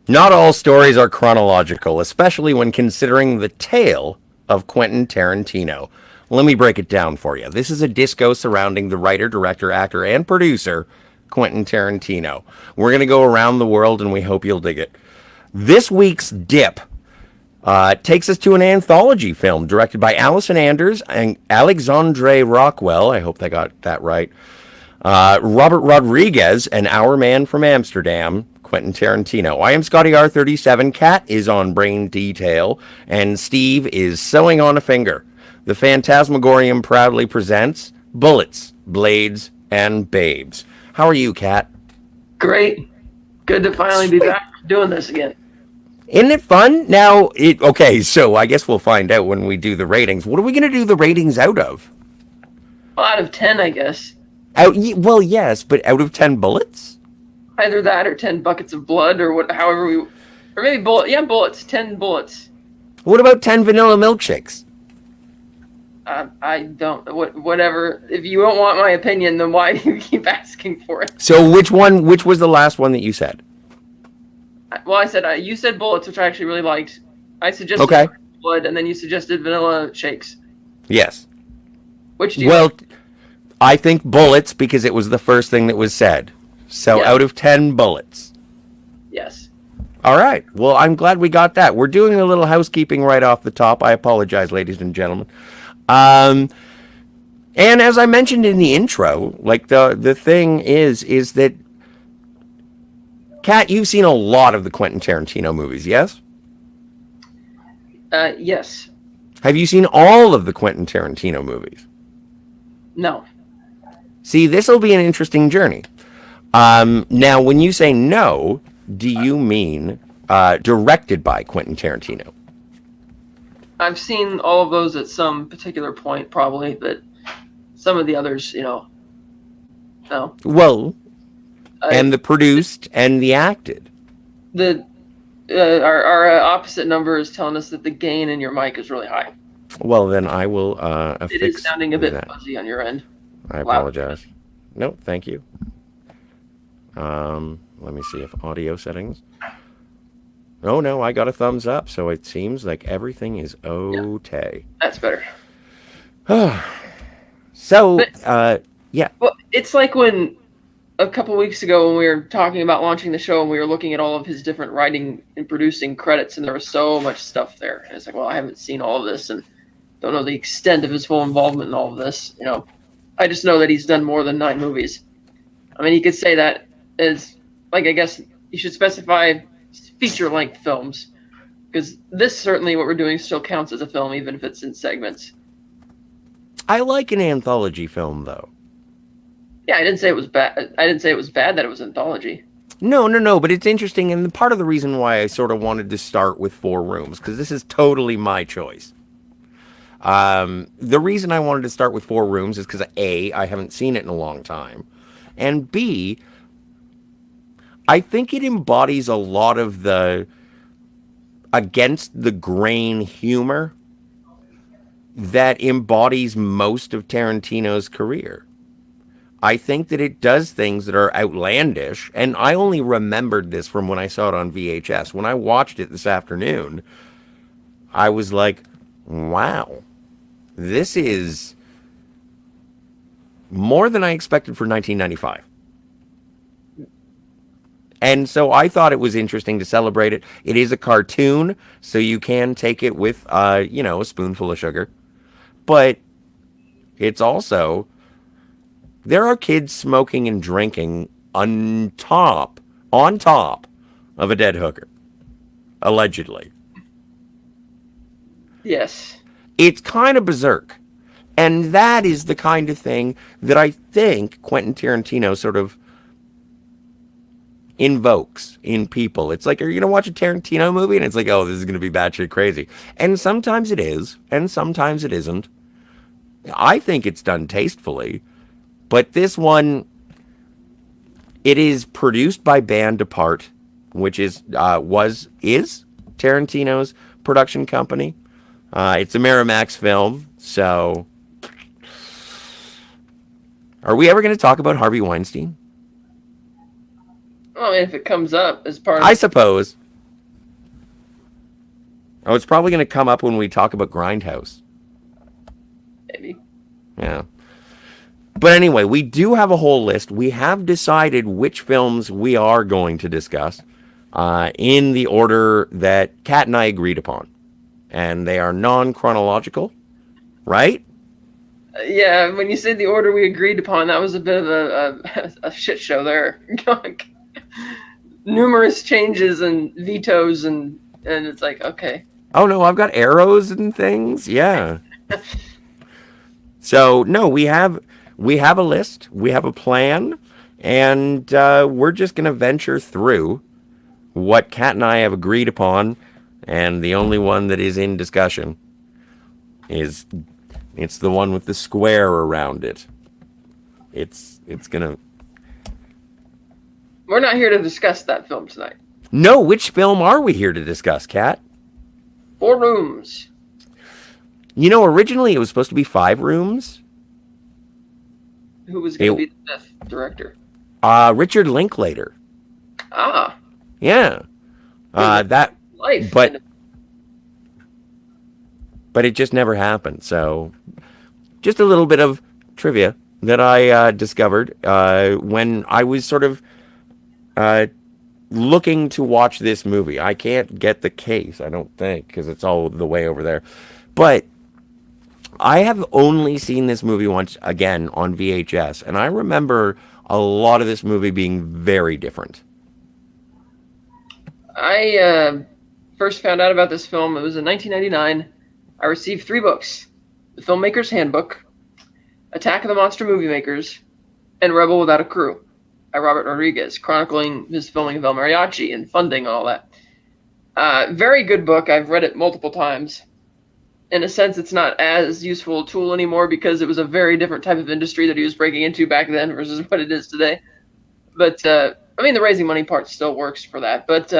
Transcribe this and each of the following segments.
Not all stories are chronological, especially when considering the tale of Quentin Tarantino. Let me break it down for you. This is a disco surrounding the writer, director, actor, and producer, Quentin Tarantino. We're going to go around the world and we hope you'll dig it. This week's dip takes us to an anthology film directed by Allison Anders and Alexandre Rockwell. I hope I got that right. Robert Rodriguez and Our Man from Amsterdam, Quentin Tarantino. I am Scotty R37. Kat is on brain detail, and Steve is sewing on a finger. The Fantasmagorium proudly presents Bullets, Blades, and Babes. How are you, Kat? Great. Good to finally be Sweet. back doing this again. Isn't it fun? Now, okay, so I guess we'll find out when we do the ratings. What are we going to do the ratings out of? Well, out of 10, I guess. Well, yes, but out of 10 bullets? Either that or 10 buckets of blood or what, however we. Or maybe bullets. 10 bullets. What about 10 vanilla milkshakes? I don't. Whatever. If you don't want my opinion, then why do you keep asking for it? So which was the last one that you said? Well, I said, you said bullets, which I actually really liked. I suggested Okay. blood, and then you suggested vanilla shakes. Yes. Which do you Well, like? I think bullets because it was the first thing that was said. So Yeah. out of 10 bullets. Yes. All right. Well, I'm glad we got that. We're doing a little housekeeping right off the top. I apologize, ladies and gentlemen. Um, and as I mentioned in the intro, like the thing is that Kat, you've seen a lot of the Quentin Tarantino movies, yes? Yes. Have you seen all of the Quentin Tarantino movies? No. See, this will be an interesting journey. Now, when you say no, do you mean directed by Quentin Tarantino? I've seen all of those at some particular point, probably, but some of the others, no. Well, I, and the produced and the acted. the our opposite number is telling us that the gain in your mic is really high. Well, then I will It is affix sounding a bit that. fuzzy on your end. I Loud. apologize. No, thank you. Let me see if audio settings. Oh no, I got a thumbs up, so it seems like everything is okay. That's better. So, But yeah. well, it's like when a couple weeks ago when we were talking about launching the show and we were looking at all of his different writing and producing credits, and there was so much stuff there. And it's like, well, I haven't seen all of this and don't know the extent of his full involvement in all of this. I just know that he's done more than 9 movies. I mean, you could say that as, like, I guess you should specify feature-length films, because this certainly what we're doing still counts as a film, even if it's in segments. I like an anthology film, though. Yeah, I didn't say it was bad. I didn't say it was bad that it was anthology. No, but it's interesting, and part of the reason why I sort of wanted to start with Four Rooms, because this is totally my choice. The reason I wanted to start with Four Rooms is because A, I haven't seen it in a long time, and B, I think it embodies a lot of the against the grain humor that embodies most of Tarantino's career. I think that it does things that are outlandish, and I only remembered this from when I saw it on VHS. When I watched it this afternoon, I was like, wow, this is more than I expected for 1995. And so I thought it was interesting to celebrate it. It is a cartoon, so you can take it with, a spoonful of sugar. But it's also, there are kids smoking and drinking on top of a dead hooker, allegedly. Yes. It's kind of berserk. And that is the kind of thing that I think Quentin Tarantino sort of invokes in people. It's like, are you going to watch a Tarantino movie? And it's like, oh, this is going to be batshit crazy. And sometimes it is, and sometimes it isn't. I think it's done tastefully. But this one, it is produced by Band Apart, which is Tarantino's production company. It's a Miramax film, so are we ever going to talk about Harvey Weinstein? Well, I mean, if it comes up as part of I suppose. Oh, it's probably going to come up when we talk about Grindhouse. Maybe. Yeah. But anyway, we do have a whole list. We have decided which films we are going to discuss in the order that Kat and I agreed upon. And they are non-chronological, right? Yeah, when you said the order we agreed upon, that was a bit of a shit show there. Numerous changes and vetoes, and it's like, okay. Oh no, I've got arrows and things. Yeah. So no, we have a list, we have a plan, and we're just gonna venture through what Kat and I have agreed upon, and the only one that is in discussion is it's the one with the square around it. It's gonna. We're not here to discuss that film tonight. No, which film are we here to discuss, Kat? 4 Rooms. You know, originally it was supposed to be 5 rooms. Who was going to be the 5th director? Richard Linklater. Ah. Yeah. That. Life. But it just never happened. So, just a little bit of trivia that I discovered when I was sort of looking to watch this movie. I can't get the case, I don't think, because it's all the way over there. But I have only seen this movie once again on VHS, and I remember a lot of this movie being very different. I first found out about this film. It was in 1999. I received 3 books: The Filmmaker's Handbook, Attack of the Monster Movie Makers, and Rebel Without a Crew by Robert Rodriguez, chronicling his filming of El Mariachi and funding and all that. Very good book. I've read it multiple times. In a sense, it's not as useful a tool anymore because it was a very different type of industry that he was breaking into back then versus what it is today. But, I mean, the raising money part still works for that. But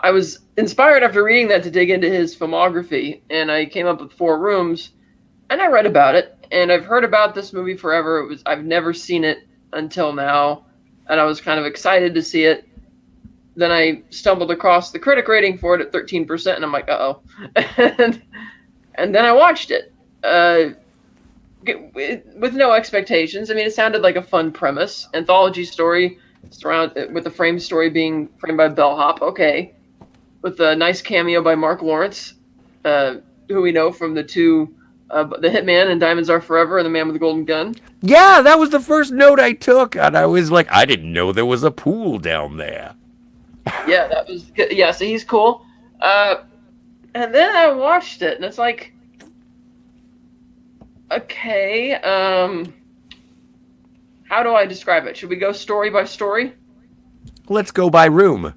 I was inspired after reading that to dig into his filmography, and I came up with 4 Rooms, and I read about it, and I've heard about this movie forever. I've never seen it until now, and I was kind of excited to see it. Then I stumbled across the critic rating for it at 13%, and I'm like, uh-oh. and then I watched it with no expectations. I mean, it sounded like a fun premise. Anthology story with the frame story being framed by Bellhop. Okay. With a nice cameo by Mark Lawrence, who we know from the 2, The Hitman and Diamonds Are Forever and The Man with the Golden Gun. Yeah, that was the first note I took, and I was like, I didn't know there was a pool down there. Yeah, that was good. Yeah, so he's cool. And then I watched it, and it's like, okay, how do I describe it? Should we go story by story? Let's go by room.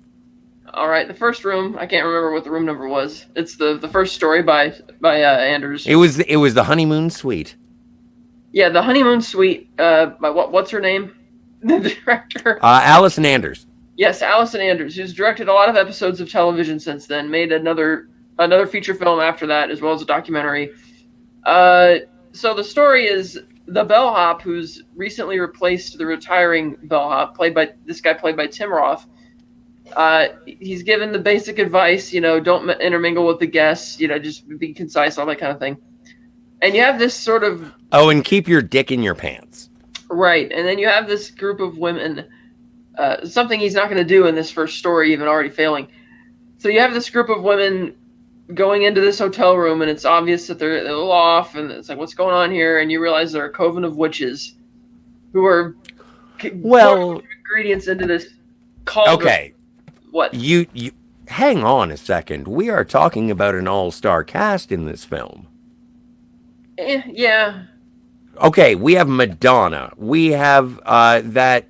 All right, the first room, I can't remember what the room number was. It's the first story by Anders. It was the honeymoon suite. Yeah, the honeymoon suite by what's her name? The director. Allison Anders. Yes, Allison Anders, who's directed a lot of episodes of television since then. Made another feature film after that, as well as a documentary. So the story is the bellhop, who's recently replaced the retiring bellhop, played by Tim Roth. He's given the basic advice, don't intermingle with the guests, just be concise, all that kind of thing. And you have this sort of... Oh, and keep your dick in your pants. Right, and then you have this group of women, something he's not going to do in this first story, even already failing. So you have this group of women going into this hotel room, and it's obvious that they're a little off, and it's like, what's going on here? And you realize they're a coven of witches who are pouring ingredients into this cauldron. Okay. What? You hang on a second. We are talking about an all-star cast in this film. Yeah. Okay, we have Madonna. We have that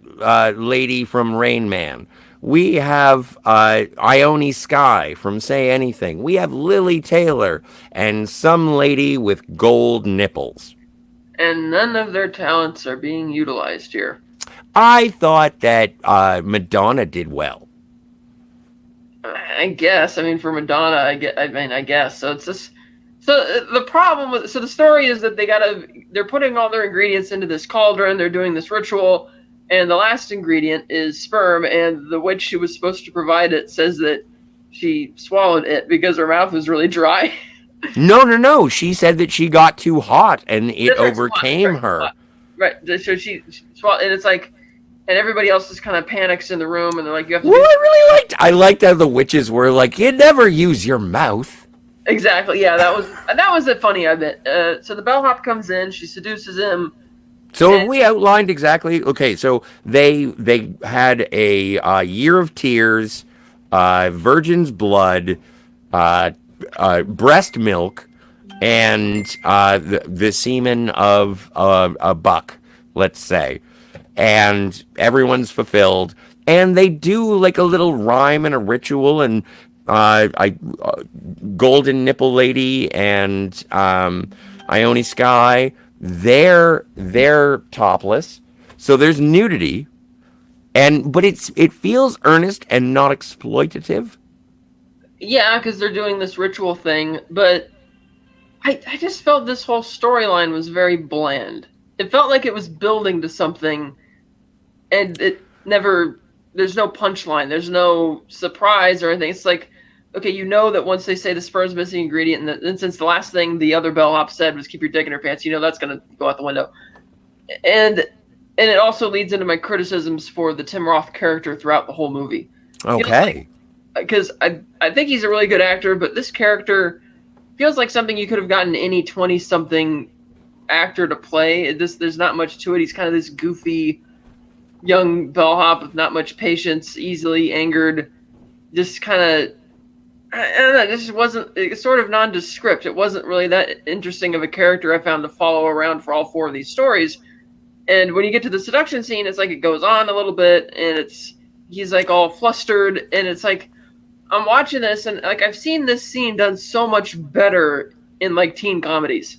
lady from Rain Man. We have Ione Skye from Say Anything. We have Lily Taylor and some lady with gold nipples. And none of their talents are being utilized here. I thought that Madonna did well. I guess. I mean, for Madonna, I guess. So it's just... So the problem with... So the story is that they're putting all their ingredients into this cauldron. They're doing this ritual. And the last ingredient is sperm. And the witch who was supposed to provide it says that she swallowed it because her mouth was really dry. No. She said that she got too hot and it That's right, overcame her. Right. So she swallowed, and it's like, and everybody else just kind of panics in the room, and they're like, "You have to Well, do I liked how the witches were like, you never use your mouth. exactly." Yeah, that was a funny bit. So the bellhop comes in, she seduces him. So have we outlined exactly? Okay, so they had a year of tears, virgin's blood, breast milk, and the semen of a buck, let's say, and everyone's fulfilled, and they do like a little rhyme and a ritual, and golden nipple lady and Ione Sky, they're topless, so there's nudity, but it feels earnest and not exploitative. Yeah, because they're doing this ritual thing, but I just felt this whole storyline was very bland. It felt like it was building to something, and it never. There's no punchline. There's no surprise or anything. It's like, okay, you know that once they say the sperm's missing ingredient, and since the last thing the other bellhop said was keep your dick in her pants, you know that's gonna go out the window. And it also leads into my criticisms for the Tim Roth character throughout the whole movie. Okay. Because I think he's a really good actor, but this character feels like something you could have gotten any 20-something actor to play. There's not much to it. He's kind of this goofy young bellhop with not much patience, easily angered, just kind of, I don't know, this just wasn't, it's sort of nondescript. It wasn't really that interesting of a character I found to follow around for all four of these stories. And when you get to the seduction scene, it's like it goes on a little bit, and he's like all flustered, and it's like, I'm watching this, and like I've seen this scene done so much better in like teen comedies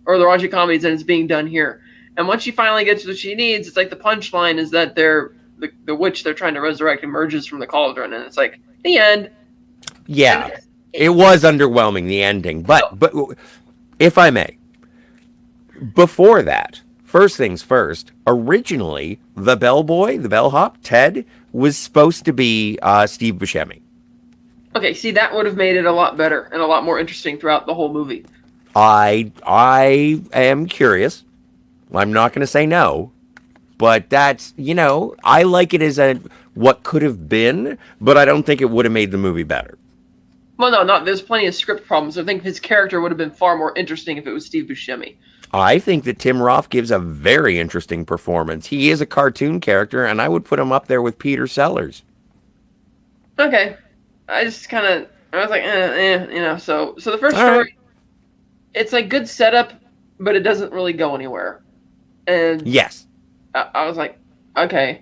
or the raunchy comedies than it's being done here. And once she finally gets what she needs, it's like the punchline is that the witch they're trying to resurrect emerges from the cauldron, and it's like the end. Yeah, it was underwhelming, the ending. But if I may, before that, first things first, originally the bellboy, the bellhop, Ted, was supposed to be Steve Buscemi. Okay, see, that would have made it a lot better and a lot more interesting throughout the whole movie. I am curious. I'm not going to say no, but that's, I like it as what could have been, but I don't think it would have made the movie better. Well, no, not. There's plenty of script problems. I think his character would have been far more interesting if it was Steve Buscemi. I think that Tim Roth gives a very interesting performance. He is a cartoon character, and I would put him up there with Peter Sellers. Okay. I was like, So the first story, right. It's like good setup, but it doesn't really go anywhere. And yes, I was like, okay.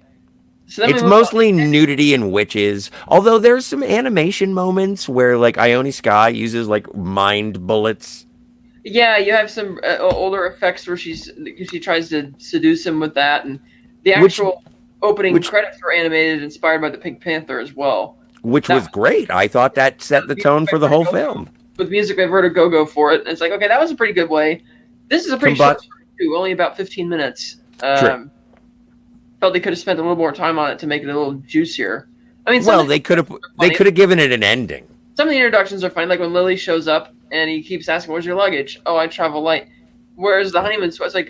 So then it's mostly nudity and witches. Although there's some animation moments where like Ione Sky uses like mind bullets. Yeah, you have some older effects where she tries to seduce him with that, and the actual opening credits were animated, inspired by the Pink Panther as well. Which was great. I thought that set the tone for the whole film. With music by Vertigo for it. And it's like, okay, that was a pretty good way. This is a pretty short story, too, only about 15 minutes. Felt they could have spent a little more time on it to make it a little juicier. I mean, they could have given it an ending. Some of the introductions are funny, like when Lily shows up and he keeps asking, "Where's your luggage?" "Oh, I travel light." "Where's the honeymoon suite?" It's like,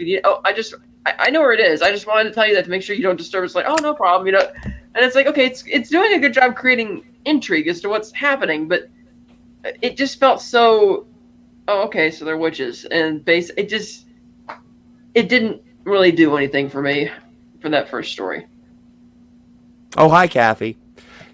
I know where it is. I just wanted to tell you that to make sure you don't disturb. It's like, oh, no problem, And it's like, okay, it's doing a good job creating intrigue as to what's happening, but it just felt so. Oh, okay, so they're witches, and it didn't really do anything for me for that first story. Oh, hi, Kathy.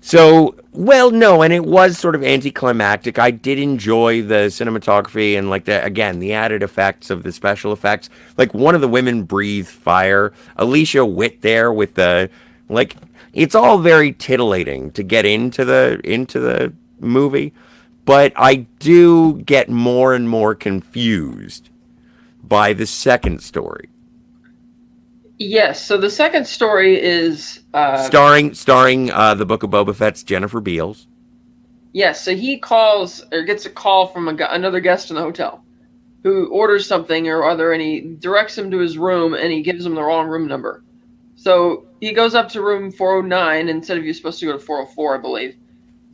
So, well, no, and it was sort of anticlimactic. I did enjoy the cinematography and, like, the added effects of the special effects. Like, one of the women breathed fire. Alicia Witt there with the, like, it's all very titillating to get into the movie. But I do get more and more confused by the second story. Yes, so the second story is starring the Book of Boba Fett's Jennifer Beals. Yes, so he gets a call from another guest in the hotel who orders something or other, and he directs him to his room, and he gives him the wrong room number. So he goes up to room 409 instead of you're supposed to go to 404, I believe.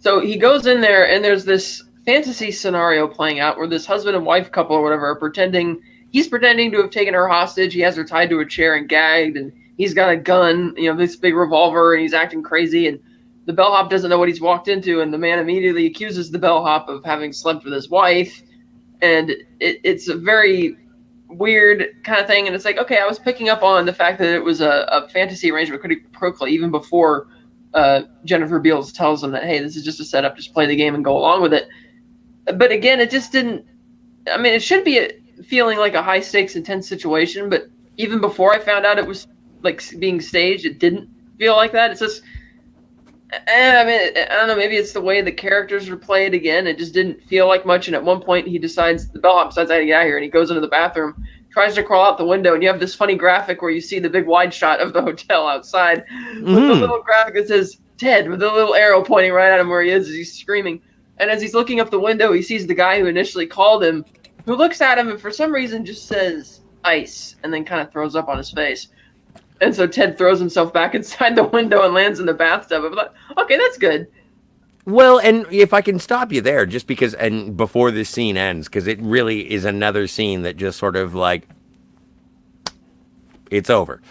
So he goes in there, and there's this fantasy scenario playing out where this husband and wife couple or whatever are pretending. He's pretending to have taken her hostage. He has her tied to a chair and gagged, and he's got a gun, this big revolver, and he's acting crazy. And the bellhop doesn't know what he's walked into, and the man immediately accuses the bellhop of having slept with his wife. And it's a very weird kind of thing. And it's like, okay, I was picking up on the fact that it was a fantasy arrangement quid pro quo even before Jennifer Beals tells him that, hey, this is just a setup, just play the game and go along with it. But again, it just didn't. I mean, it should be feeling like a high stakes, intense situation. But even before I found out it was like being staged, it didn't feel like that. It's just, I mean, I don't know. Maybe it's the way the characters were played. Again, it just didn't feel like much. And at one point, the bellhop decides I gotta get out of here, and he goes into the bathroom, tries to crawl out the window, and you have this funny graphic where you see the big wide shot of the hotel outside with the little graphic that says Ted with a little arrow pointing right at him where he is as he's screaming. And as he's looking up the window, he sees the guy who initially called him, who looks at him and for some reason just says ice and then kind of throws up on his face. And so Ted throws himself back inside the window and lands in the bathtub. I'm like, okay, that's good. Well, and if I can stop you there, just because, and before this scene ends, because it really is another scene that just sort of like, it's over.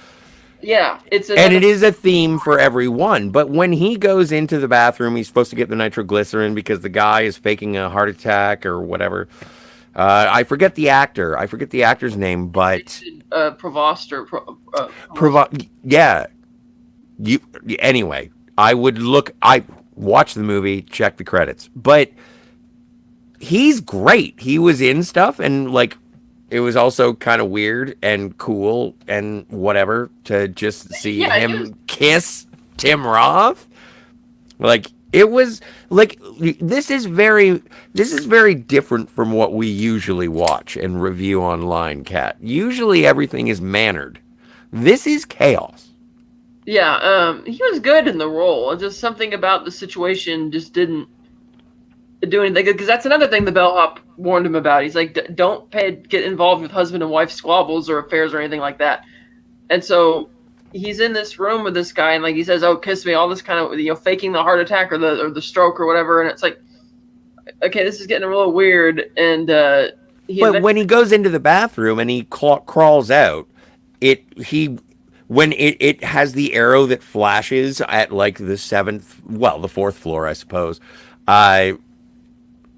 Yeah, and it is a theme for everyone. But when he goes into the bathroom, he's supposed to get the nitroglycerin because the guy is faking a heart attack or whatever. I forget the actor. I forget the actor's name, but Provost or yeah. Anyway, I watch the movie, check the credits, but he's great. He was in stuff, and like, it was also kind of weird and cool and whatever to just see him kiss Tim Roth. Like, it was like, this is very different from what we usually watch and review online, Kat. Usually everything is mannered. This is chaos. Yeah, he was good in the role. Just something about the situation just didn't do anything, because that's another thing the bellhop warned him about. He's like, don't get involved with husband and wife squabbles or affairs or anything like that. And so he's in this room with this guy, and like he says, oh, kiss me, all this kind of, faking the heart attack or the stroke or whatever. And it's like, okay, this is getting a little weird. And but when he goes into the bathroom and he crawls out, it has the arrow that flashes at like the fourth floor, I suppose,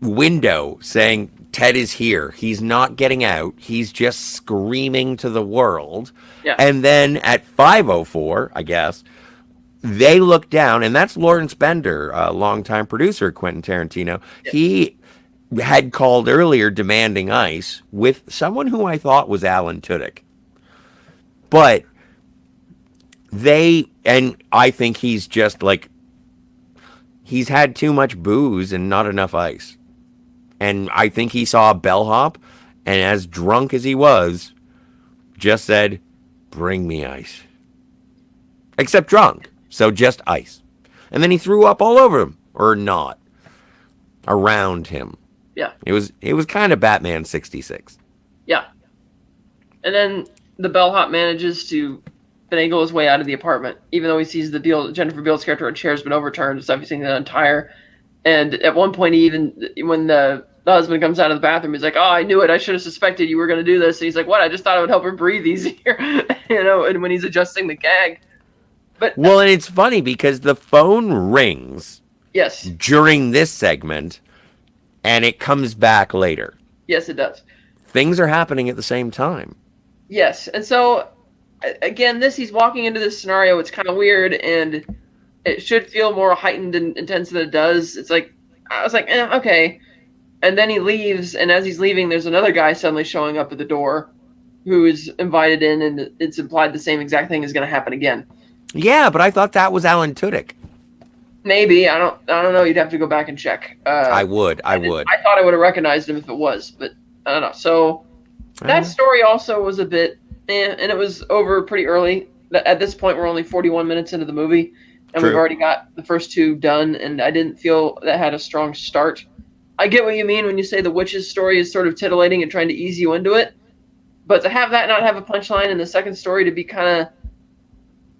window saying Ted is here. He's not getting out. He's just screaming to the world. Yeah. And then at 5:04, I guess, they look down, and that's Lawrence Bender, a longtime producer of Quentin Tarantino. Yeah. He had called earlier demanding ice with someone who I thought was Alan Tudyk. But I think he's just like, he's had too much booze and not enough ice. And I think he saw a bellhop, and as drunk as he was, just said, bring me ice. Except drunk, so just ice. And then he threw up all over him, or not, around him. Yeah. It was kind of Batman 66. Yeah. And then the bellhop manages to finagle his way out of the apartment, even though he sees Jennifer Beals' character, her chair's been overturned, it's everything entire. And at one point, when the husband comes out of the bathroom, he's like, oh, I knew it. I should have suspected you were going to do this. And he's like, what? I just thought it would help her breathe easier. And when he's adjusting the gag. Well, and it's funny because the phone rings. Yes. During this segment, and it comes back later. Yes, it does. Things are happening at the same time. Yes. And so, again, he's walking into this scenario. It's kind of weird, and it should feel more heightened and intense than it does. It's like, I was like, okay. And then he leaves, and as he's leaving, there's another guy suddenly showing up at the door who is invited in, and it's implied the same exact thing is going to happen again. Yeah, but I thought that was Alan Tudyk. Maybe. I don't know. You'd have to go back and check. I would. I thought I would have recognized him if it was, but I don't know. So that story also was a bit, and it was over pretty early. At this point, we're only 41 minutes into the movie, and True. We've already got the first two done, and I didn't feel that had a strong start. I get what you mean when you say the witch's story is sort of titillating and trying to ease you into it, but to have that not have a punchline, and the second story to be kind of...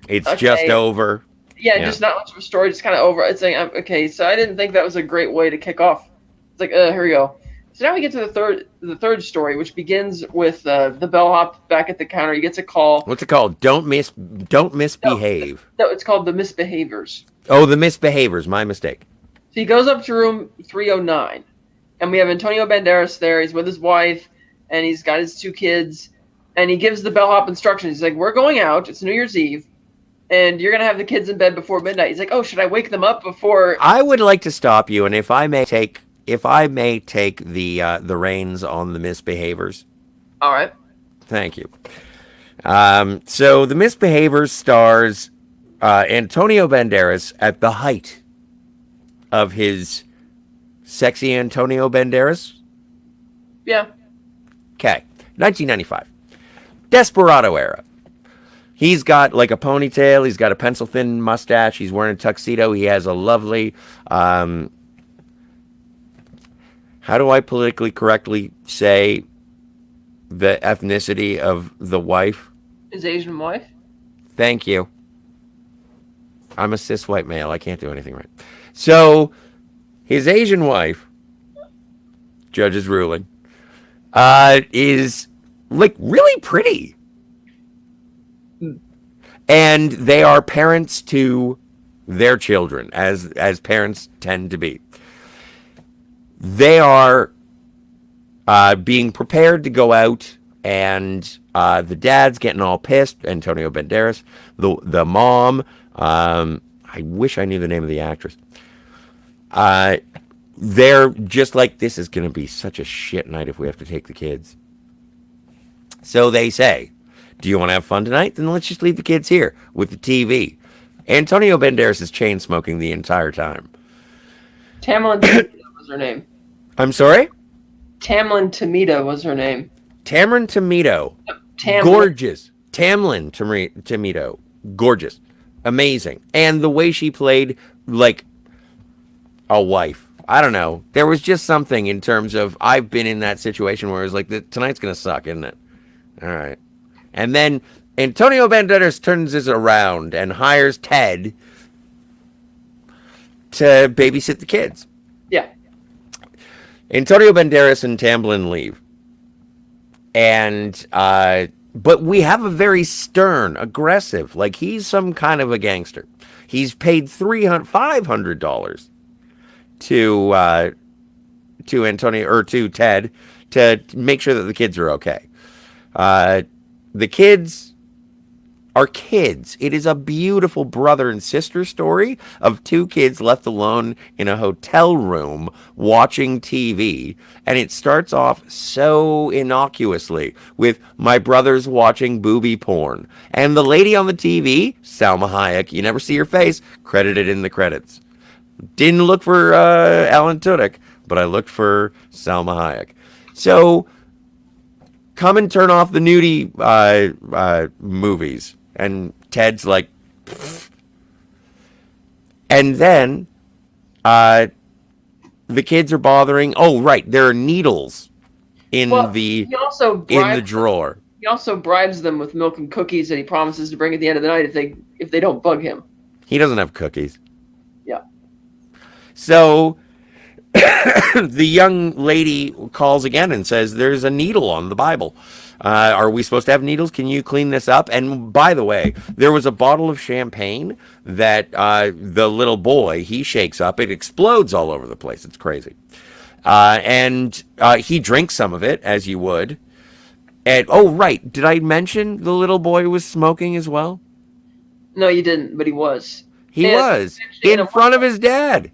It's just over. Yeah, just not much of a story, just kind of over. It's like, okay, so I didn't think that was a great way to kick off. It's like, here we go. So now we get to the third story, which begins with the bellhop back at the counter. He gets a call. What's it called? Don't misbehave. No, it's called The Misbehaviors. Oh, the misbehaviors. My mistake. So he goes up to room 309, and we have Antonio Banderas there. He's with his wife, and he's got his 2 kids, and he gives the bellhop instructions. He's like, we're going out. It's New Year's Eve, and you're going to have the kids in bed before midnight. He's like, oh, should I wake them up before? I would like to stop you, and if I may take the reins on the misbehaviors. All right. Thank you. So the misbehaviors stars Antonio Banderas at the height of his sexy Antonio Banderas. Yeah. Okay. 1995. Desperado era. He's got like a ponytail. He's got a pencil thin mustache. He's wearing a tuxedo. He has a lovely, how do I politically correctly say the ethnicity of the wife? His Asian wife. Thank you. I'm a cis white male. I can't do anything right. So, his Asian wife, judge's ruling, is like really pretty. And they are parents to their children, as parents tend to be. They are being prepared to go out, and the dad's getting all pissed. Antonio Banderas, the mom. I wish I knew the name of the actress. They're just like, this is going to be such a shit night if we have to take the kids. So they say, do you want to have fun tonight? Then let's just leave the kids here with the TV. Antonio Banderas is chain smoking the entire time. Tamlin Tomita was her name. I'm sorry? Tamlin Tomita was her name. Tamlin Tomito. Tamlin. Gorgeous. Tamlin Tomito. Gorgeous. Amazing. And the way she played like a wife. I don't know. There was just something in terms of, I've been in that situation where it was like, tonight's going to suck, isn't it? All right. And then Antonio Banderas turns this around and hires Ted to babysit the kids. Yeah. Antonio Banderas and Tamlin leave. And, but we have a very stern, aggressive, like he's some kind of a gangster. He's paid $500 to Antonio, or to Ted, to make sure that the kids are okay. The kids are kids. It is a beautiful brother and sister story of 2 kids left alone in a hotel room watching TV. And it starts off so innocuously with my brothers watching booby porn. And the lady on the TV, Salma Hayek, you never see her face, credited in the credits. Didn't look for Alan Tudyk, but I looked for Salma Hayek. So come and turn off the nudie movies. And Ted's like, pfft. And then the kids are bothering. Oh, right, there are needles in the drawer. He also bribes them with milk and cookies that he promises to bring at the end of the night if they don't bug him. He doesn't have cookies. Yeah. So the young lady calls again and says, there's a needle on the Bible. Are we supposed to have needles? Can you clean this up? And by the way, there was a bottle of champagne that the little boy, he shakes up. It explodes all over the place. It's crazy. And he drinks some of it, as you would. And, oh, right. Did I mention the little boy was smoking as well? No, you didn't, but he was. He was. In front of his dad.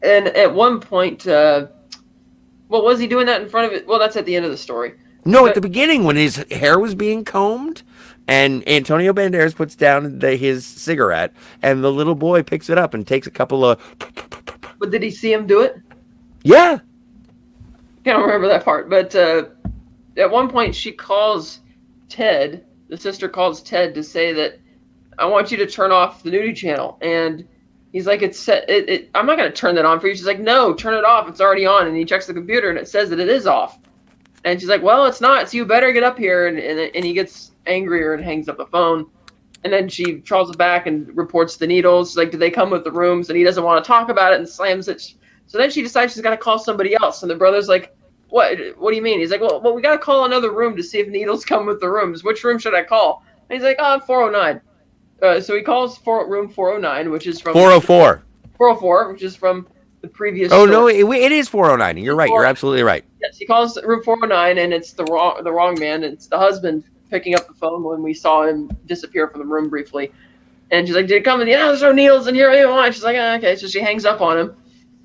And at one point, was he doing that in front of it? Well, that's at the end of the story. No, at the beginning when his hair was being combed and Antonio Banderas puts down his cigarette and the little boy picks it up and takes a couple of... But did he see him do it? Yeah. I don't remember that part. But at one point she calls Ted, the sister calls Ted to say that, I want you to turn off the nudie channel. And he's like, it's set. I'm not going to turn that on for you. She's like, no, turn it off. It's already on. And he checks the computer and it says that it is off. And she's like, well, it's not, so you better get up here. And he gets angrier and hangs up the phone. And then she trawls back and reports the needles. She's like, did they come with the rooms? And he doesn't want to talk about it and slams it. So then she decides she's got to call somebody else. And the brother's like, what do you mean? He's like, well, we got to call another room to see if needles come with the rooms. Which room should I call? And he's like, 409. So he calls room 409, which is from 404. 404, which is from the previous Oh, story. no, it is 409. You're right. You're absolutely right. Yes, he calls room 409, and it's the wrong man. It's the husband picking up the phone when we saw him disappear from the room briefly. And she's like, did it come in? There's no needles in here. She's like, okay. So she hangs up on him.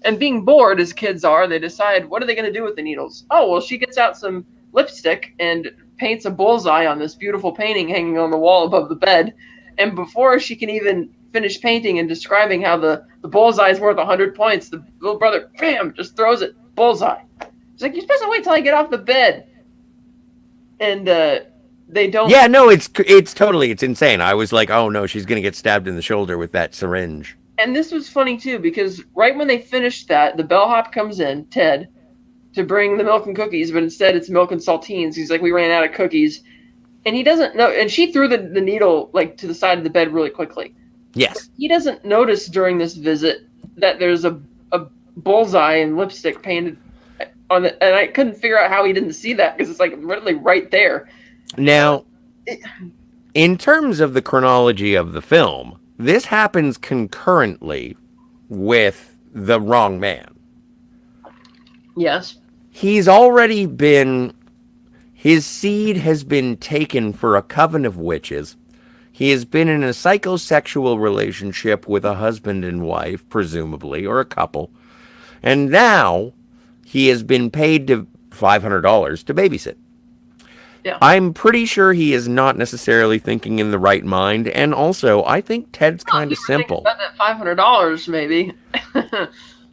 And being bored, as kids are, they decide, what are they going to do with the needles? Oh, well, she gets out some lipstick and paints a bullseye on this beautiful painting hanging on the wall above the bed. And before she can even finish painting and describing how the bullseye is worth 100 points, the little brother, bam, just throws it, bullseye. She's like, you're supposed to wait till I get off the bed. And they don't. Yeah, no, it's totally, it's insane. I was like, oh no, she's gonna get stabbed in the shoulder with that syringe. And this was funny too, because right when they finished that, the bellhop comes in, Ted, to bring the milk and cookies, but instead it's milk and saltines. He's like, we ran out of cookies, and he doesn't know. And she threw the needle like to the side of the bed really quickly. Yes. He doesn't notice during this visit that there's a bullseye and lipstick painted on it, and I couldn't figure out how he didn't see that because it's like literally right there. Now, in terms of the chronology of the film, this happens concurrently with The Wrong Man. Yes. He's already been, his seed has been taken for a coven of witches. He has been in a psychosexual relationship with a husband and wife, presumably, or a couple. And now he has been paid to $500 to babysit. Yeah. I'm pretty sure he is not necessarily thinking in the right mind, and also I think Ted's kind of simple. About that $500, maybe.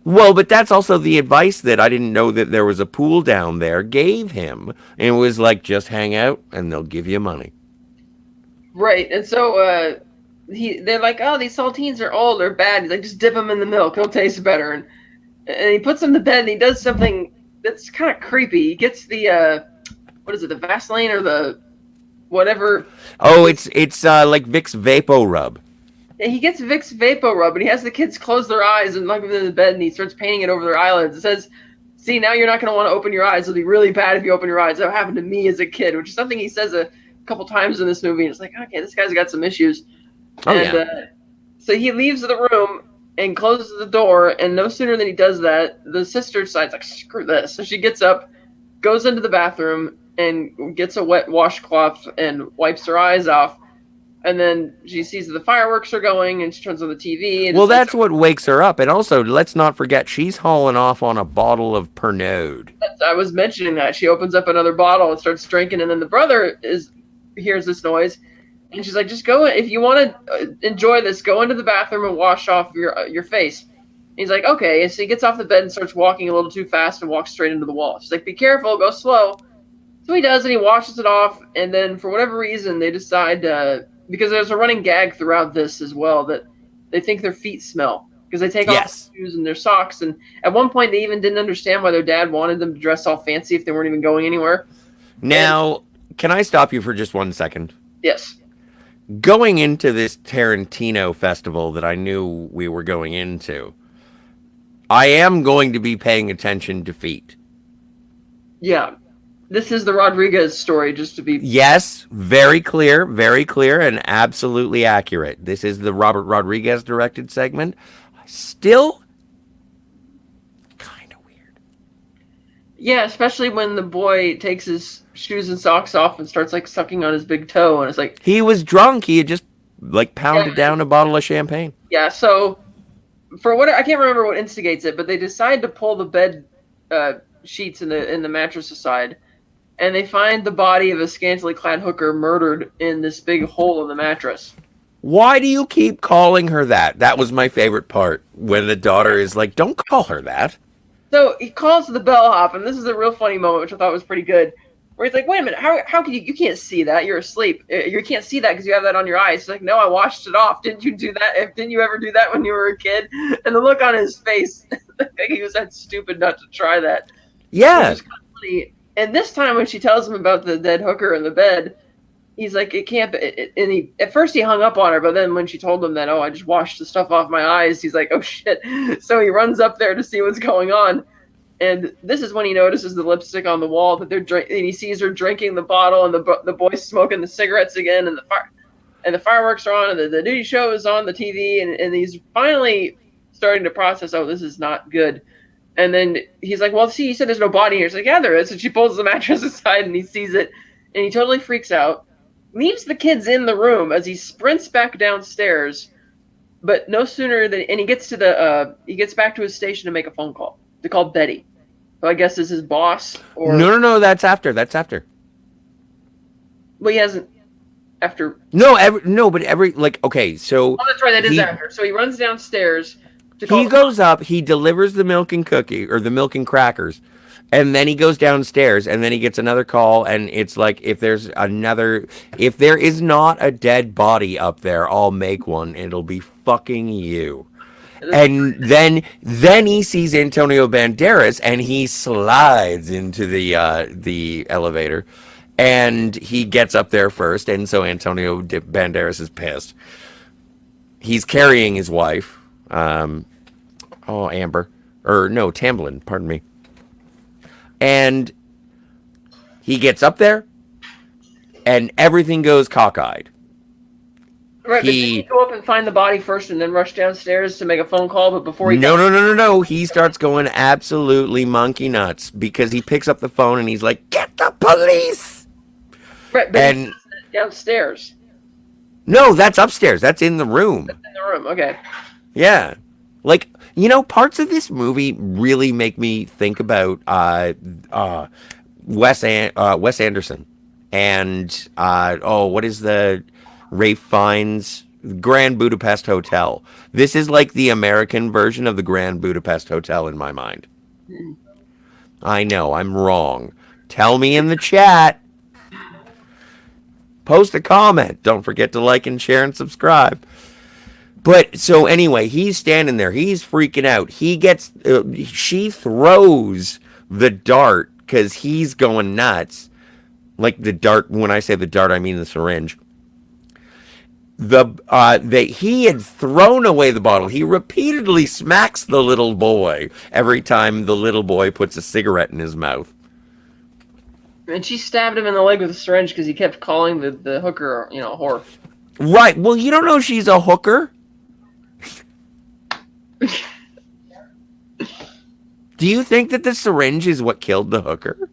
Well, but that's also the advice that I didn't know that there was a pool down there gave him, and it was like, just hang out and they'll give you money. Right, and so they're like, oh, these saltines are old, they're bad. He's like, just dip them in the milk, it'll taste better. And he puts them to bed, and he does something that's kind of creepy. He gets the what is it, the Vaseline or the whatever? Oh, it's like Vicks Vapo Rub. And he gets Vicks Vapo Rub, and he has the kids close their eyes and lock them in the bed, and he starts painting it over their eyelids. It says, see, now you're not going to want to open your eyes. It'll be really bad if you open your eyes. That happened to me as a kid, which is something he says a couple times in this movie. And it's like, okay, this guy's got some issues. Oh, and yeah. So he leaves the room and closes the door, and no sooner than he does that, the sister decides, like, screw this. So she gets up, goes into the bathroom, and gets a wet washcloth and wipes her eyes off. And then she sees that the fireworks are going, and she turns on the TV. And well, that's what wakes her up. And also, let's not forget, she's hauling off on a bottle of Pernod. I was mentioning that. She opens up another bottle and starts drinking, and then the brother hears this noise, and she's like, just go, if you want to enjoy this, go into the bathroom and wash off your face. And he's like, okay. And so he gets off the bed and starts walking a little too fast and walks straight into the wall. She's like, be careful, go slow. So he does, and he washes it off, and then for whatever reason, they decide, because there's a running gag throughout this as well, that they think their feet smell, because they take off their shoes and their socks, and at one point they even didn't understand why their dad wanted them to dress all fancy if they weren't even going anywhere. Now, can I stop you for just 1 second? Yes. Going into this Tarantino festival that I knew we were going into, I am going to be paying attention to feet. Yeah. This is the Rodriguez story, just to be... Yes, very clear, and absolutely accurate. This is the Robert Rodriguez directed segment. Still kind of weird. Yeah, especially when the boy takes his shoes and socks off and starts, like, sucking on his big toe, and it's like... He was drunk. He had just, like, pounded down a bottle of champagne. Yeah, so, for what... I can't remember what instigates it, but they decide to pull the bed sheets in the mattress aside, and they find the body of a scantily clad hooker murdered in this big hole in the mattress. Why do you keep calling her that? That was my favorite part, when the daughter is like, don't call her that. So he calls the bellhop, and this is a real funny moment, which I thought was pretty good, where he's like, wait a minute, how can you can't see that, you're asleep. You can't see that because you have that on your eyes. He's like, no, I washed it off. Didn't you do that? Didn't you ever do that when you were a kid? And the look on his face, he was that stupid not to try that. Yeah. Which is kind of funny. And this time when she tells him about the dead hooker in the bed, he's like, it can't be. And he, at first he hung up on her, but then when she told him that, oh, I just washed the stuff off my eyes, he's like, oh shit. So he runs up there to see what's going on. And this is when he notices the lipstick on the wall, that and he sees her drinking the bottle, and the boy's smoking the cigarettes again, and the fireworks are on, and the duty show is on the TV, and he's finally starting to process, oh, this is not good. And then he's like, well, see, you said there's no body here. She's like, yeah, there is. And she pulls the mattress aside, and he sees it, and he totally freaks out, leaves the kids in the room as he sprints back downstairs. But no sooner than, and he gets back to his station to make a phone call, to call Betty, who I guess is his boss. Or No, that's after. Well, he hasn't. After. But every, like, okay, so. Oh, that's right, that is after. So he runs downstairs to call. He goes up, he delivers the milk and cookie, or the milk and crackers, and then he goes downstairs, and then he gets another call, and it's like, if there is not a dead body up there, I'll make one, it'll be fucking you. And then he sees Antonio Banderas, and he slides into the elevator, and he gets up there first, and so Antonio Banderas is pissed. He's carrying his wife, Amber, or no, Tamblyn, pardon me. And he gets up there, and everything goes cockeyed. Right, but did he go up and find the body first and then rush downstairs to make a phone call? But before he No. He starts going absolutely monkey nuts because he picks up the phone and he's like, "Get the police!" Right, but and downstairs. No, that's upstairs. That's in the room. That's in the room. Okay. Yeah, like, parts of this movie really make me think about Wes Anderson and what is the Ralph Fiennes Grand Budapest Hotel. This is like the American version of the Grand Budapest Hotel in my mind. I know, I'm wrong. Tell me in the chat. Post a comment. Don't forget to like and share and subscribe. But so anyway, he's standing there. He's freaking out. She throws the dart because he's going nuts. Like the dart. When I say the dart, I mean the syringe. He had thrown away the bottle. He repeatedly smacks the little boy every time the little boy puts a cigarette in his mouth. And she stabbed him in the leg with a syringe because he kept calling the hooker, a whore. Right. Well, you don't know she's a hooker. Do you think that the syringe is what killed the hooker?